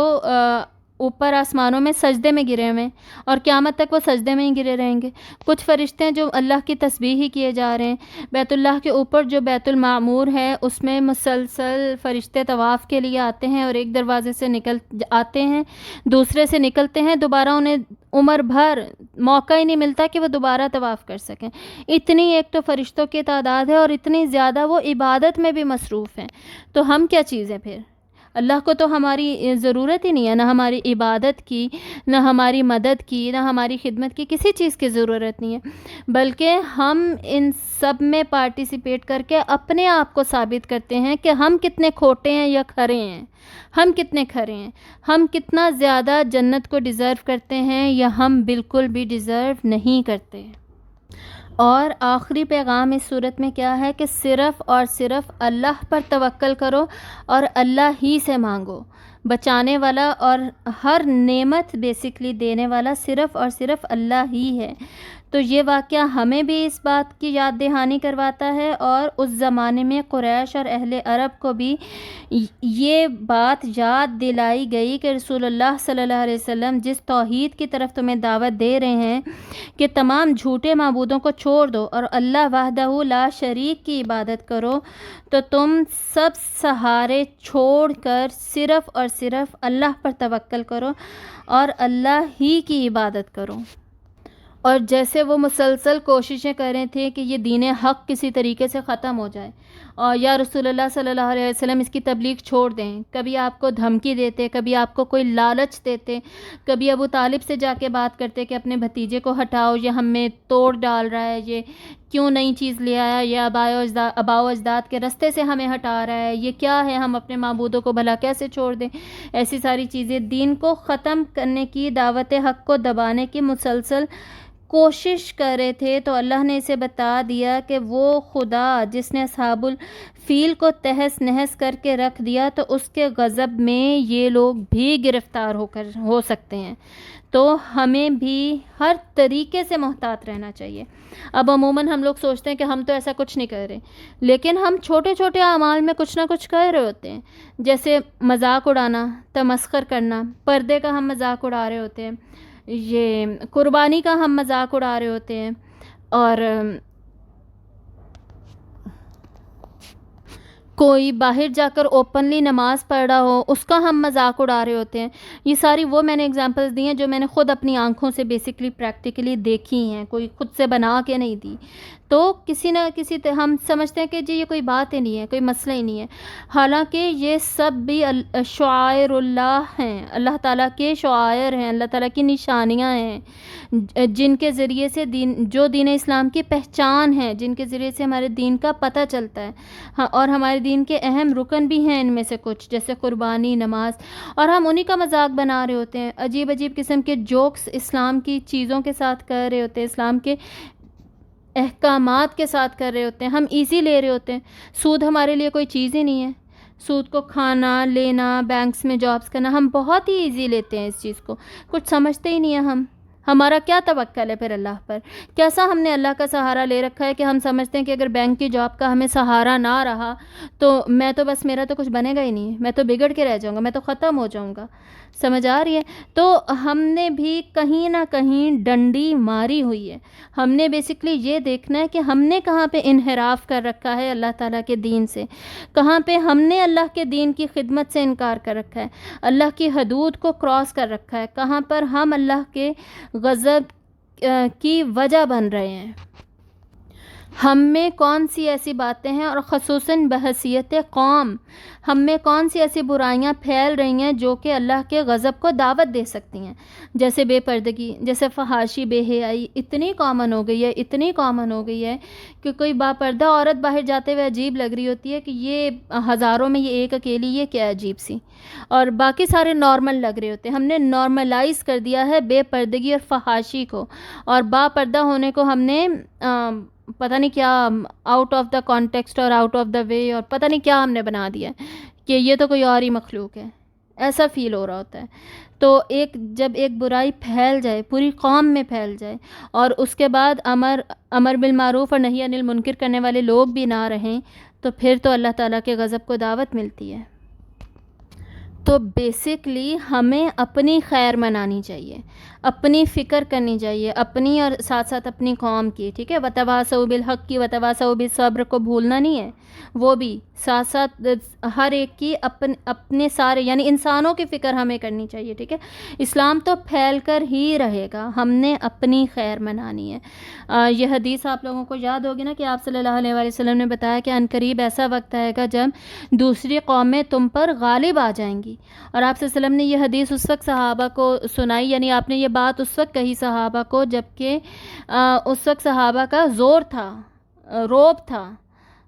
اوپر آسمانوں میں سجدے میں گرے ہوئے ہیں، اور قیامت تک وہ سجدے میں ہی گرے رہیں گے۔ کچھ فرشتے ہیں جو اللہ کی تسبیح ہی کیے جا رہے ہیں۔ بیت اللہ کے اوپر جو بیت المعمور ہے، اس میں مسلسل فرشتے طواف کے لیے آتے ہیں، اور ایک دروازے سے نکل آتے ہیں، دوسرے سے نکلتے ہیں، دوبارہ انہیں عمر بھر موقع ہی نہیں ملتا کہ وہ دوبارہ طواف کر سکیں۔ اتنی ایک تو فرشتوں کی تعداد ہے، اور اتنی زیادہ وہ عبادت میں بھی مصروف ہیں۔ تو ہم کیا چیز ہے پھر؟ اللہ کو تو ہماری ضرورت ہی نہیں ہے، نہ ہماری عبادت کی، نہ ہماری مدد کی، نہ ہماری خدمت کی، کسی چیز کی ضرورت نہیں ہے، بلکہ ہم ان سب میں پارٹیسپیٹ کر کے اپنے آپ کو ثابت کرتے ہیں کہ ہم کتنے کھوٹے ہیں یا کھرے ہیں، ہم کتنے کھرے ہیں، ہم کتنا زیادہ جنت کو ڈیزرو کرتے ہیں، یا ہم بالکل بھی ڈیزرو نہیں کرتے۔ اور آخری پیغام اس صورت میں کیا ہے کہ صرف اور صرف اللہ پر توکل کرو اور اللہ ہی سے مانگو۔ بچانے والا اور ہر نعمت بیسکلی دینے والا صرف اور صرف اللہ ہی ہے۔ تو یہ واقعہ ہمیں بھی اس بات کی یاد دہانی کرواتا ہے، اور اس زمانے میں قریش اور اہل عرب کو بھی یہ بات یاد دلائی گئی کہ رسول اللہ صلی اللہ علیہ وسلم جس توحید کی طرف تمہیں دعوت دے رہے ہیں کہ تمام جھوٹے معبودوں کو چھوڑ دو اور اللہ وحدہ لا شریک کی عبادت کرو، تو تم سب سہارے چھوڑ کر صرف اور صرف اللہ پر توکل کرو اور اللہ ہی کی عبادت کرو۔ اور جیسے وہ مسلسل کوششیں کر رہے تھے کہ یہ دین حق کسی طریقے سے ختم ہو جائے، اور یا رسول اللہ صلی اللہ علیہ وسلم اس کی تبلیغ چھوڑ دیں، کبھی آپ کو دھمکی دیتے، کبھی آپ کو کوئی لالچ دیتے، کبھی ابو طالب سے جا کے بات کرتے کہ اپنے بھتیجے کو ہٹاؤ، یہ ہم میں توڑ ڈال رہا ہے، یہ کیوں نئی چیز لے آیا، یہ آباء و اجداد کے رستے سے ہمیں ہٹا رہا ہے، یہ کیا ہے، ہم اپنے معبودوں کو بھلا کیسے چھوڑ دیں۔ ایسی ساری چیزیں دین کو ختم کرنے کی، دعوت حق کو دبانے کی مسلسل کوشش کر رہے تھے۔ تو اللہ نے اسے بتا دیا کہ وہ خدا جس نے اصحاب الفیل کو تہس نہس کر کے رکھ دیا، تو اس کے غضب میں یہ لوگ بھی گرفتار ہو سکتے ہیں۔ تو ہمیں بھی ہر طریقے سے محتاط رہنا چاہیے. اب عموماً ہم لوگ سوچتے ہیں کہ ہم تو ایسا کچھ نہیں کر رہے، لیکن ہم چھوٹے چھوٹے اعمال میں کچھ نہ کچھ کر رہے ہوتے ہیں. جیسے مذاق اڑانا، تمسخر کرنا، پردے کا ہم مذاق اڑا رہے ہوتے ہیں، یہ قربانی کا ہم مذاق اڑا رہے ہوتے ہیں، اور کوئی باہر جا کر اوپنلی نماز پڑھ رہا ہو اس کا ہم مذاق اڑا رہے ہوتے ہیں. یہ ساری وہ میں نے اگزامپلس دی ہیں جو میں نے خود اپنی آنکھوں سے بیسکلی پریکٹیکلی دیکھی ہیں، کوئی خود سے بنا کے نہیں دی. تو کسی نہ کسی ہم سمجھتے ہیں کہ جی یہ کوئی بات ہی نہیں ہے، کوئی مسئلہ ہی نہیں ہے، حالانکہ یہ سب بھی شعائر اللہ ہیں، اللہ تعالیٰ کے شعائر ہیں، اللہ تعالیٰ کی نشانیاں ہیں، جن کے ذریعے سے جو دین اسلام کی پہچان ہے، جن کے ذریعے سے ہمارے دین کا پتہ چلتا ہے. اور ہمارے دین کے اہم رکن بھی ہیں ان میں سے کچھ، جیسے قربانی، نماز، اور ہم انہی کا مذاق بنا رہے ہوتے ہیں. عجیب عجیب قسم کے جوکس اسلام کی چیزوں کے ساتھ کر رہے ہوتے ہیں، اسلام کے احکامات کے ساتھ کر رہے ہوتے ہیں، ہم ایزی لے رہے ہوتے ہیں. سود ہمارے لیے کوئی چیز ہی نہیں ہے. سود کو کھانا، لینا، بینکس میں جابس کرنا، ہم بہت ہی ایزی لیتے ہیں اس چیز کو، کچھ سمجھتے ہی نہیں ہیں ہم. ہمارا کیا توکل ہے پھر اللہ پر؟ کیسا ہم نے اللہ کا سہارا لے رکھا ہے کہ ہم سمجھتے ہیں کہ اگر بینک کی جاب کا ہمیں سہارا نہ رہا تو میں تو بس، میرا تو کچھ بنے گا ہی نہیں، میں تو بگڑ کے رہ جاؤں گا، میں تو ختم ہو جاؤں گا. سمجھ آ رہی ہے؟ تو ہم نے بھی کہیں نہ کہیں ڈنڈی ماری ہوئی ہے. ہم نے بیسکلی یہ دیکھنا ہے کہ ہم نے کہاں پہ انحراف کر رکھا ہے اللہ تعالیٰ کے دین سے، کہاں پہ ہم نے اللہ کے دین کی خدمت سے انکار کر رکھا ہے، اللہ کی حدود کو کراس کر رکھا ہے، کہاں پر ہم اللہ کے غضب کی وجہ بن رہے ہیں. ہم میں کون سی ایسی باتیں ہیں، اور خصوصاً بحیثیت قوم ہم میں کون سی ایسی برائیاں پھیل رہی ہیں جو کہ اللہ کے غضب کو دعوت دے سکتی ہیں. جیسے بے پردگی، جیسے فحاشی، بے حیائی اتنی کامن ہو گئی ہے، اتنی کامن ہو گئی ہے کہ کوئی باپردہ عورت باہر جاتے ہوئے عجیب لگ رہی ہوتی ہے کہ یہ ہزاروں میں یہ ایک اکیلی، یہ کیا عجیب سی، اور باقی سارے نارمل لگ رہے ہوتے ہیں. ہم نے نارملائز کر دیا ہے بے پردگی اور فحاشی کو، اور باپردہ ہونے کو ہم نے پتہ نہیں کیا آؤٹ آف دا کانٹیکسٹ اور آؤٹ آف دا وے، اور پتہ نہیں کیا ہم نے بنا دیا ہے کہ یہ تو کوئی اور ہی مخلوق ہے. ایسا فیل ہو رہا ہوتا ہے. تو جب ایک برائی پھیل جائے، پوری قوم میں پھیل جائے، اور اس کے بعد امر بالمعروف اور نہی عن المنکر کرنے والے لوگ بھی نہ رہیں، تو پھر تو اللہ تعالیٰ کے غضب کو دعوت ملتی ہے. تو بیسکلی ہمیں اپنی خیر منانی چاہیے، اپنی فکر کرنی چاہیے، اپنی اور ساتھ ساتھ اپنی قوم کی. ٹھیک ہے، وتواصوا بالحق کی، وتواصوا بالصبر کو بھولنا نہیں ہے. وہ بھی ساتھ ساتھ ہر ایک کی اپنے سارے یعنی انسانوں کی فکر ہمیں کرنی چاہیے. ٹھیک ہے، اسلام تو پھیل کر ہی رہے گا، ہم نے اپنی خیر منانی ہے. یہ حدیث آپ لوگوں کو یاد ہوگی نا کہ آپ صلی اللہ علیہ وآلہ وسلم نے بتایا کہ عنقریب ایسا وقت آئے گا جب دوسری قومیں تم پر غالب آ جائیں گی. اور آپ صلی اللہ علیہ وسلم نے یہ حدیث اس وقت صحابہ کو سنائی، یعنی آپ نے یہ بات اس وقت کہی صحابہ کو جبکہ اس وقت صحابہ کا زور تھا، روب تھا،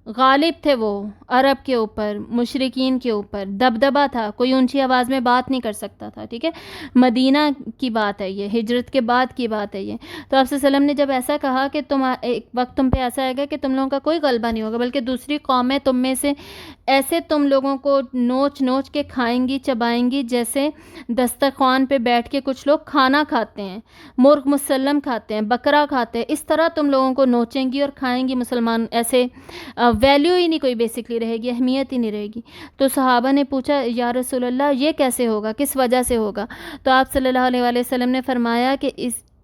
غالب تھے وہ عرب کے اوپر، مشرکین کے اوپر، دبدبہ تھا، کوئی اونچی آواز میں بات نہیں کر سکتا تھا. ٹھیک ہے، مدینہ کی بات ہے، یہ ہجرت کے بعد کی بات ہے یہ. تو آپ صلی اللہ علیہ وسلم نے جب ایسا کہا کہ ایک وقت تم پہ ایسا آئے گا کہ تم لوگوں کا کوئی غلبہ نہیں ہوگا، بلکہ دوسری قومیں تم میں سے ایسے تم لوگوں کو نوچ نوچ کے کھائیں گی، چبائیں گی، جیسے دسترخوان پہ بیٹھ کے کچھ لوگ کھانا کھاتے ہیں، مرغ مسلم کھاتے ہیں، بکرا کھاتے ہیں، اس طرح تم لوگوں کو نوچیں گی اور کھائیں گی. مسلمان ایسے ویلیو ہی نہیں کوئی بیسکلی رہے گی، اہمیت ہی نہیں رہے گی. تو صحابہ نے پوچھا یا رسول اللہ یہ کیسے ہوگا، کس وجہ سے ہوگا؟ تو آپ صلی اللہ علیہ وآلہ وسلم نے فرمایا کہ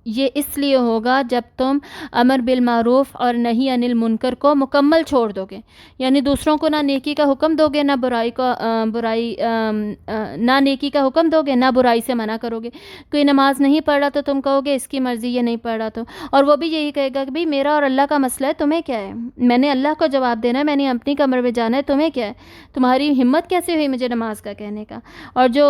یہ اس لیے ہوگا جب تم امر بالمعروف اور نہی عن المنکر کو مکمل چھوڑ دو گے، یعنی دوسروں کو نہ نیکی کا حکم دو گے، نہ نہ نیکی کا حکم دو گے، نہ برائی سے منع کرو گے. کوئی نماز نہیں پڑھ رہا تو تم کہو گے اس کی مرضی، یہ نہیں پڑھ رہا تو، اور وہ بھی یہی کہے گا کہ بھئی میرا اور اللہ کا مسئلہ ہے، تمہیں کیا ہے، میں نے اللہ کو جواب دینا ہے، میں نے اپنی کمر میں جانا ہے، تمہیں کیا ہے، تمہاری ہمت کیسے ہوئی مجھے نماز کا کہنے کا. اور جو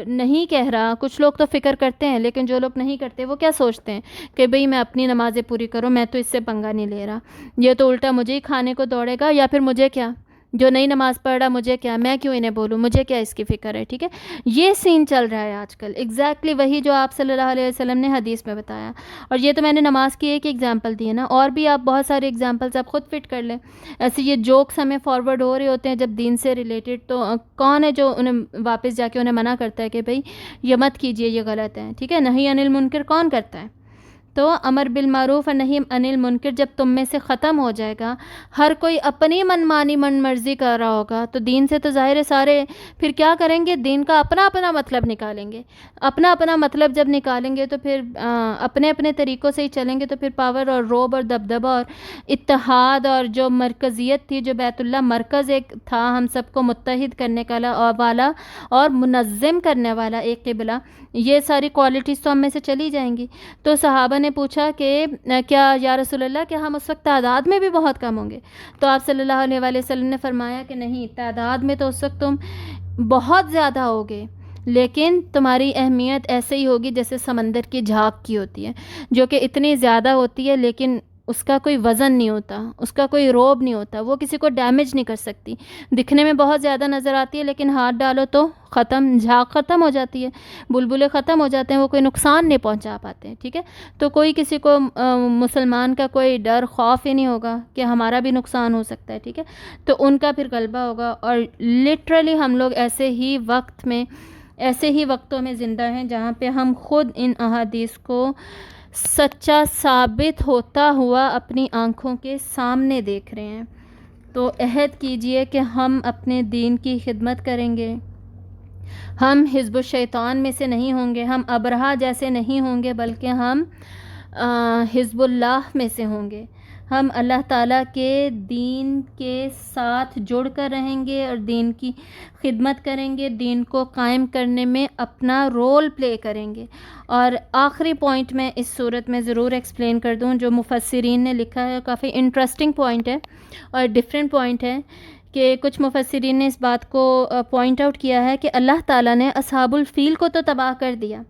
نہیں کہہ رہا، کچھ لوگ تو فکر کرتے ہیں، لیکن جو لوگ نہیں کرتے وہ کیا سوچتے ہیں کہ بھئی میں اپنی نمازیں پوری کروں، میں تو اس سے پنگا نہیں لے رہا، یہ تو الٹا مجھے ہی کھانے کو دوڑے گا، یا پھر مجھے کیا، جو نئی نماز پڑھ رہا مجھے کیا، میں کیوں انہیں بولوں، مجھے کیا اس کی فکر ہے، ٹھیک ہے. یہ سین چل رہا ہے آج کل، ایگزیکٹلی وہی جو آپ صلی اللہ علیہ وسلم نے حدیث میں بتایا. اور یہ تو میں نے نماز کی ایک ایگزامپل دی ہے نا، اور بھی آپ بہت سارے ایگزامپلس آپ خود فٹ کر لیں. ایسے یہ جوکس ہمیں فارورڈ ہو رہے ہوتے ہیں جب دین سے ریلیٹڈ، تو کون ہے جو انہیں واپس جا کے انہیں منع کرتا ہے کہ بھئی یہ مت کیجئے، یہ غلط ہے، ٹھیک ہے. نہی عن المنکر کون کرتا ہے؟ تو امر بالمعروف اور نہی عن المنکر جب تم میں سے ختم ہو جائے گا، ہر کوئی اپنی من مانی من مرضی کر رہا ہوگا، تو دین سے تو ظاہر ہے سارے پھر کیا کریں گے، دین کا اپنا اپنا مطلب نکالیں گے. اپنا اپنا مطلب جب نکالیں گے تو پھر اپنے اپنے طریقوں سے ہی چلیں گے، تو پھر پاور اور روب اور دبدبہ اور اتحاد اور جو مرکزیت تھی، جو بیت اللہ مرکز ایک تھا ہم سب کو متحد کرنے والا اور منظم کرنے والا ایک قبلہ، یہ ساری کوالٹیز تو ہم میں سے چلی جائیں گی. تو صحابہ نے پوچھا کہ کیا یا رسول اللہ کہ ہم اس وقت تعداد میں بھی بہت کم ہوں گے؟ تو آپ صلی اللہ علیہ وآلہ وسلم نے فرمایا کہ نہیں، تعداد میں تو اس وقت تم بہت زیادہ ہوگے، لیکن تمہاری اہمیت ایسے ہی ہوگی جیسے سمندر کی جھاگ کی ہوتی ہے، جو کہ اتنی زیادہ ہوتی ہے لیکن اس کا کوئی وزن نہیں ہوتا، اس کا کوئی روب نہیں ہوتا، وہ کسی کو ڈیمیج نہیں کر سکتی. دکھنے میں بہت زیادہ نظر آتی ہے لیکن ہاتھ ڈالو تو ختم، جھاگ ختم ہو جاتی ہے، بلبلے ختم ہو جاتے ہیں، وہ کوئی نقصان نہیں پہنچا پاتے ہیں، ٹھیک ہے. تو کوئی کسی کو مسلمان کا کوئی ڈر خوف ہی نہیں ہوگا کہ ہمارا بھی نقصان ہو سکتا ہے، ٹھیک ہے. تو ان کا پھر غلبہ ہوگا. اور لٹرلی ہم لوگ ایسے ہی وقتوں میں زندہ ہیں جہاں پہ ہم خود ان احادیث کو سچا ثابت ہوتا ہوا اپنی آنکھوں کے سامنے دیکھ رہے ہیں. تو عہد کیجئے کہ ہم اپنے دین کی خدمت کریں گے، ہم حزب الشیطان میں سے نہیں ہوں گے، ہم ابرہہ جیسے نہیں ہوں گے، بلکہ ہم حزب اللہ میں سے ہوں گے. ہم اللہ تعالیٰ کے دین کے ساتھ جڑ کر رہیں گے اور دین کی خدمت کریں گے، دین کو قائم کرنے میں اپنا رول پلے کریں گے. اور آخری پوائنٹ میں اس صورت میں ضرور ایکسپلین کر دوں، جو مفسرین نے لکھا ہے، کافی انٹرسٹنگ پوائنٹ ہے اور ڈیفرنٹ پوائنٹ ہے، کہ کچھ مفسرین نے اس بات کو پوائنٹ آؤٹ کیا ہے کہ اللہ تعالیٰ نے اصحاب الفیل کو تو تباہ کر دیا،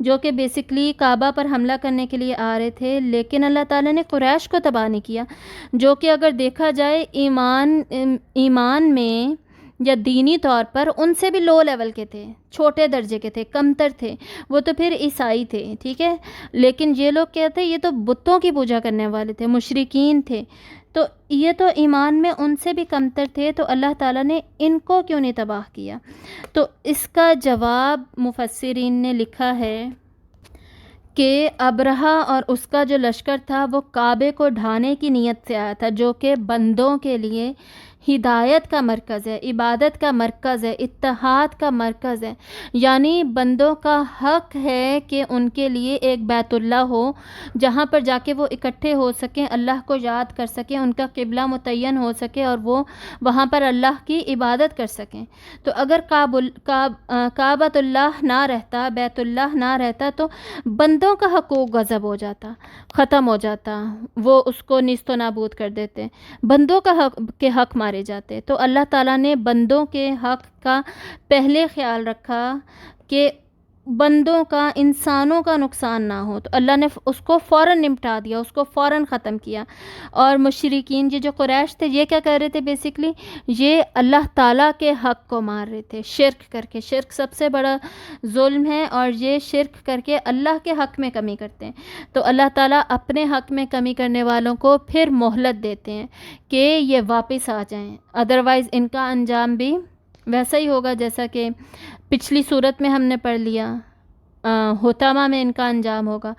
جو کہ بیسکلی کعبہ پر حملہ کرنے کے لیے آ رہے تھے، لیکن اللہ تعالیٰ نے قریش کو تباہ نہیں کیا، جو کہ اگر دیکھا جائے ایمان میں یا دینی طور پر ان سے بھی لو لیول کے تھے، چھوٹے درجے کے تھے، کمتر تھے، وہ تو پھر عیسائی تھے، ٹھیک ہے. لیکن یہ لوگ کیا تھے، یہ تو بتوں کی پوجا کرنے والے تھے، مشرکین تھے، تو یہ تو ایمان میں ان سے بھی کمتر تھے، تو اللہ تعالیٰ نے ان کو کیوں نہیں تباہ کیا؟ تو اس کا جواب مفسرین نے لکھا ہے کہ ابرہہ اور اس کا جو لشکر تھا وہ کعبے کو ڈھانے کی نیت سے آیا تھا، جو کہ بندوں کے لیے ہدایت کا مرکز ہے، عبادت کا مرکز ہے، اتحاد کا مرکز ہے. یعنی بندوں کا حق ہے کہ ان کے لیے ایک بیت اللہ ہو جہاں پر جا کے وہ اکٹھے ہو سکیں، اللہ کو یاد کر سکیں، ان کا قبلہ متعین ہو سکے اور وہ وہاں پر اللہ کی عبادت کر سکیں. تو اگر کعبۃ اللہ نہ رہتا، بیت اللہ نہ رہتا، تو بندوں کا حقوق غصب ہو جاتا، ختم ہو جاتا، وہ اس کو نیست و نابود کر دیتے، بندوں کا حق مارے جاتے. تو اللہ تعالیٰ نے بندوں کے حق کا پہلے خیال رکھا کہ بندوں کا، انسانوں کا نقصان نہ ہو، تو اللہ نے اس کو فوراً نمٹا دیا، اس کو فوراً ختم کیا. اور مشرکین یہ جو قریش تھے، یہ کیا کر رہے تھے، بیسکلی یہ اللہ تعالیٰ کے حق کو مار رہے تھے شرک کر کے. شرک سب سے بڑا ظلم ہے اور یہ شرک کر کے اللہ کے حق میں کمی کرتے ہیں. تو اللہ تعالیٰ اپنے حق میں کمی کرنے والوں کو پھر مہلت دیتے ہیں کہ یہ واپس آ جائیں، ادروائز ان کا انجام بھی ویسا ہی ہوگا جیسا کہ پچھلی صورت میں ہم نے پڑھ لیا، حطامہ میں ان کا انجام ہوگا،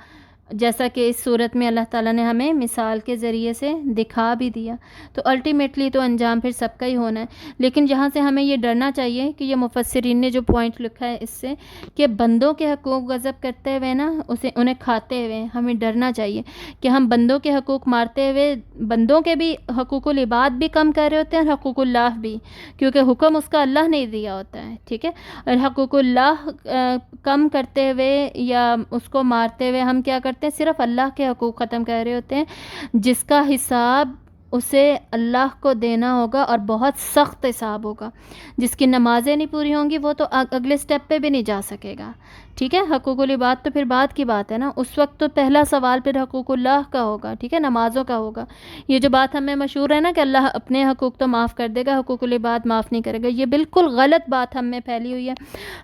جیسا کہ اس صورت میں اللہ تعالیٰ نے ہمیں مثال کے ذریعے سے دکھا بھی دیا. تو الٹیمیٹلی تو انجام پھر سب کا ہی ہونا ہے. لیکن جہاں سے ہمیں یہ ڈرنا چاہیے کہ یہ مفسرین نے جو پوائنٹ لکھا ہے اس سے، کہ بندوں کے حقوق غصب کرتے ہوئے نا، انہیں کھاتے ہوئے ہمیں ڈرنا چاہیے کہ ہم بندوں کے حقوق مارتے ہوئے بندوں کے بھی حقوق العباد بھی کم کر رہے ہوتے ہیں اور حقوق اللہ بھی، کیونکہ حکم اس کا اللہ نے دیا ہوتا ہے، ٹھیک ہے. اور حقوق اللہ کم کرتے ہوئے یا اس کو مارتے ہوئے ہم کیا کرتے ہیں، صرف اللہ کے حقوق ختم کر رہے ہوتے ہیں، جس کا حساب اسے اللہ کو دینا ہوگا اور بہت سخت حساب ہوگا. جس کی نمازیں نہیں پوری ہوں گی وہ تو اگلے سٹیپ پہ بھی نہیں جا سکے گا، ٹھیک ہے. حقوق العباد تو پھر بعد کی بات ہے نا. اس وقت تو پہلا سوال پھر حقوق اللہ کا ہوگا. ٹھیک ہے, نمازوں کا ہوگا. یہ جو بات ہمیں مشہور ہے نا کہ اللہ اپنے حقوق تو معاف کر دے گا, حقوق العباد معاف نہیں کرے گا, یہ بالکل غلط بات ہم میں پھیلی ہوئی ہے.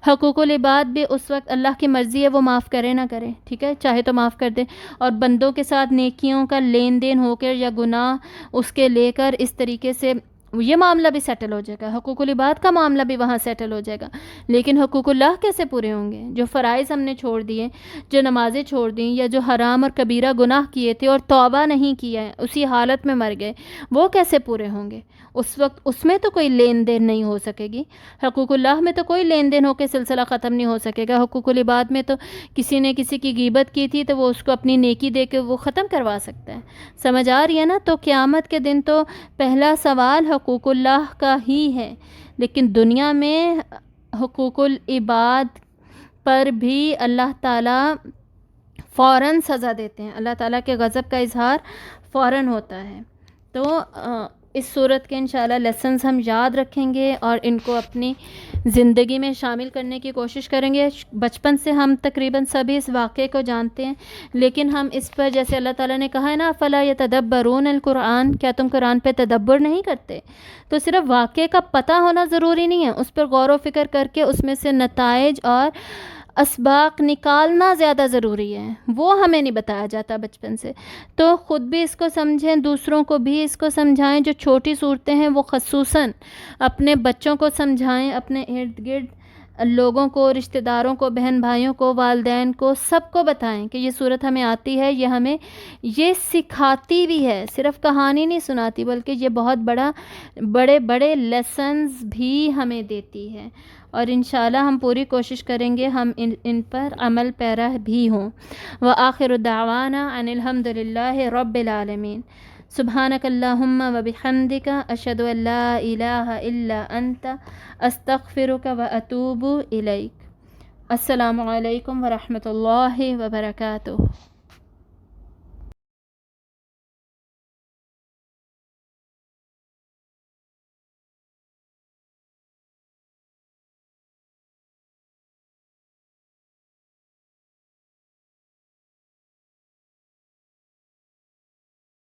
حقوق العباد بھی اس وقت اللہ کی مرضی ہے, وہ معاف کرے نہ کرے. ٹھیک ہے, چاہے تو معاف کر دے. اور بندوں کے ساتھ نیکیوں کا لین دین ہو کر یا گناہ اس کے لے کر اس طریقے سے یہ معاملہ بھی سیٹل ہو جائے گا, حقوق العباد کا معاملہ بھی وہاں سیٹل ہو جائے گا. لیکن حقوق اللہ کیسے پورے ہوں گے؟ جو فرائض ہم نے چھوڑ دیے, جو نمازیں چھوڑ دیں, یا جو حرام اور کبیرہ گناہ کیے تھے اور توبہ نہیں کیا ہے, اسی حالت میں مر گئے, وہ کیسے پورے ہوں گے؟ اس وقت اس میں تو کوئی لین دین نہیں ہو سکے گی. حقوق اللہ میں تو کوئی لین دین ہو کے سلسلہ ختم نہیں ہو سکے گا. حقوق العباد میں تو کسی نے کسی کی غیبت کی تھی تو وہ اس کو اپنی نیکی دے کے وہ ختم کروا سکتا ہے. سمجھ آ رہی ہے نا؟ تو قیامت کے دن تو پہلا سوال حقوق اللہ کا ہی ہے, لیکن دنیا میں حقوق العباد پر بھی اللہ تعالیٰ فوراً سزا دیتے ہیں. اللہ تعالیٰ کے غضب کا اظہار فوراً ہوتا ہے. تو اس صورت کے انشاءاللہ لیسنز ہم یاد رکھیں گے اور ان کو اپنی زندگی میں شامل کرنے کی کوشش کریں گے. بچپن سے ہم تقریباً سبھی اس واقعے کو جانتے ہیں, لیکن ہم اس پر جیسے اللہ تعالیٰ نے کہا ہے نا فَلَا يَتَدَبَّرُونَ الْقُرْآنَ, کیا تم قرآن پہ تدبر نہیں کرتے؟ تو صرف واقعے کا پتہ ہونا ضروری نہیں ہے, اس پر غور و فکر کر کے اس میں سے نتائج اور اسباق نکالنا زیادہ ضروری ہے. وہ ہمیں نہیں بتایا جاتا بچپن سے. تو خود بھی اس کو سمجھیں, دوسروں کو بھی اس کو سمجھائیں. جو چھوٹی صورتیں ہیں وہ خصوصاً اپنے بچوں کو سمجھائیں, اپنے ارد گرد لوگوں کو, رشتہ داروں کو, بہن بھائیوں کو, والدین کو, سب کو بتائیں کہ یہ صورت ہمیں آتی ہے, یہ ہمیں یہ سکھاتی بھی ہے, صرف کہانی نہیں سناتی بلکہ یہ بہت بڑے بڑے لیسنز بھی ہمیں دیتی ہے. اور انشاءاللہ ہم پوری کوشش کریں گے ہم ان پر عمل پیرا بھی ہوں. وآخر دعوانا ان الحمد للہ رب العالمین. سبحانک اللہم وبحمدک اشہد ان لا الہ الا انت استغفرک واتوب الیک. السلام علیکم ورحمۃ اللہ وبرکاتہ.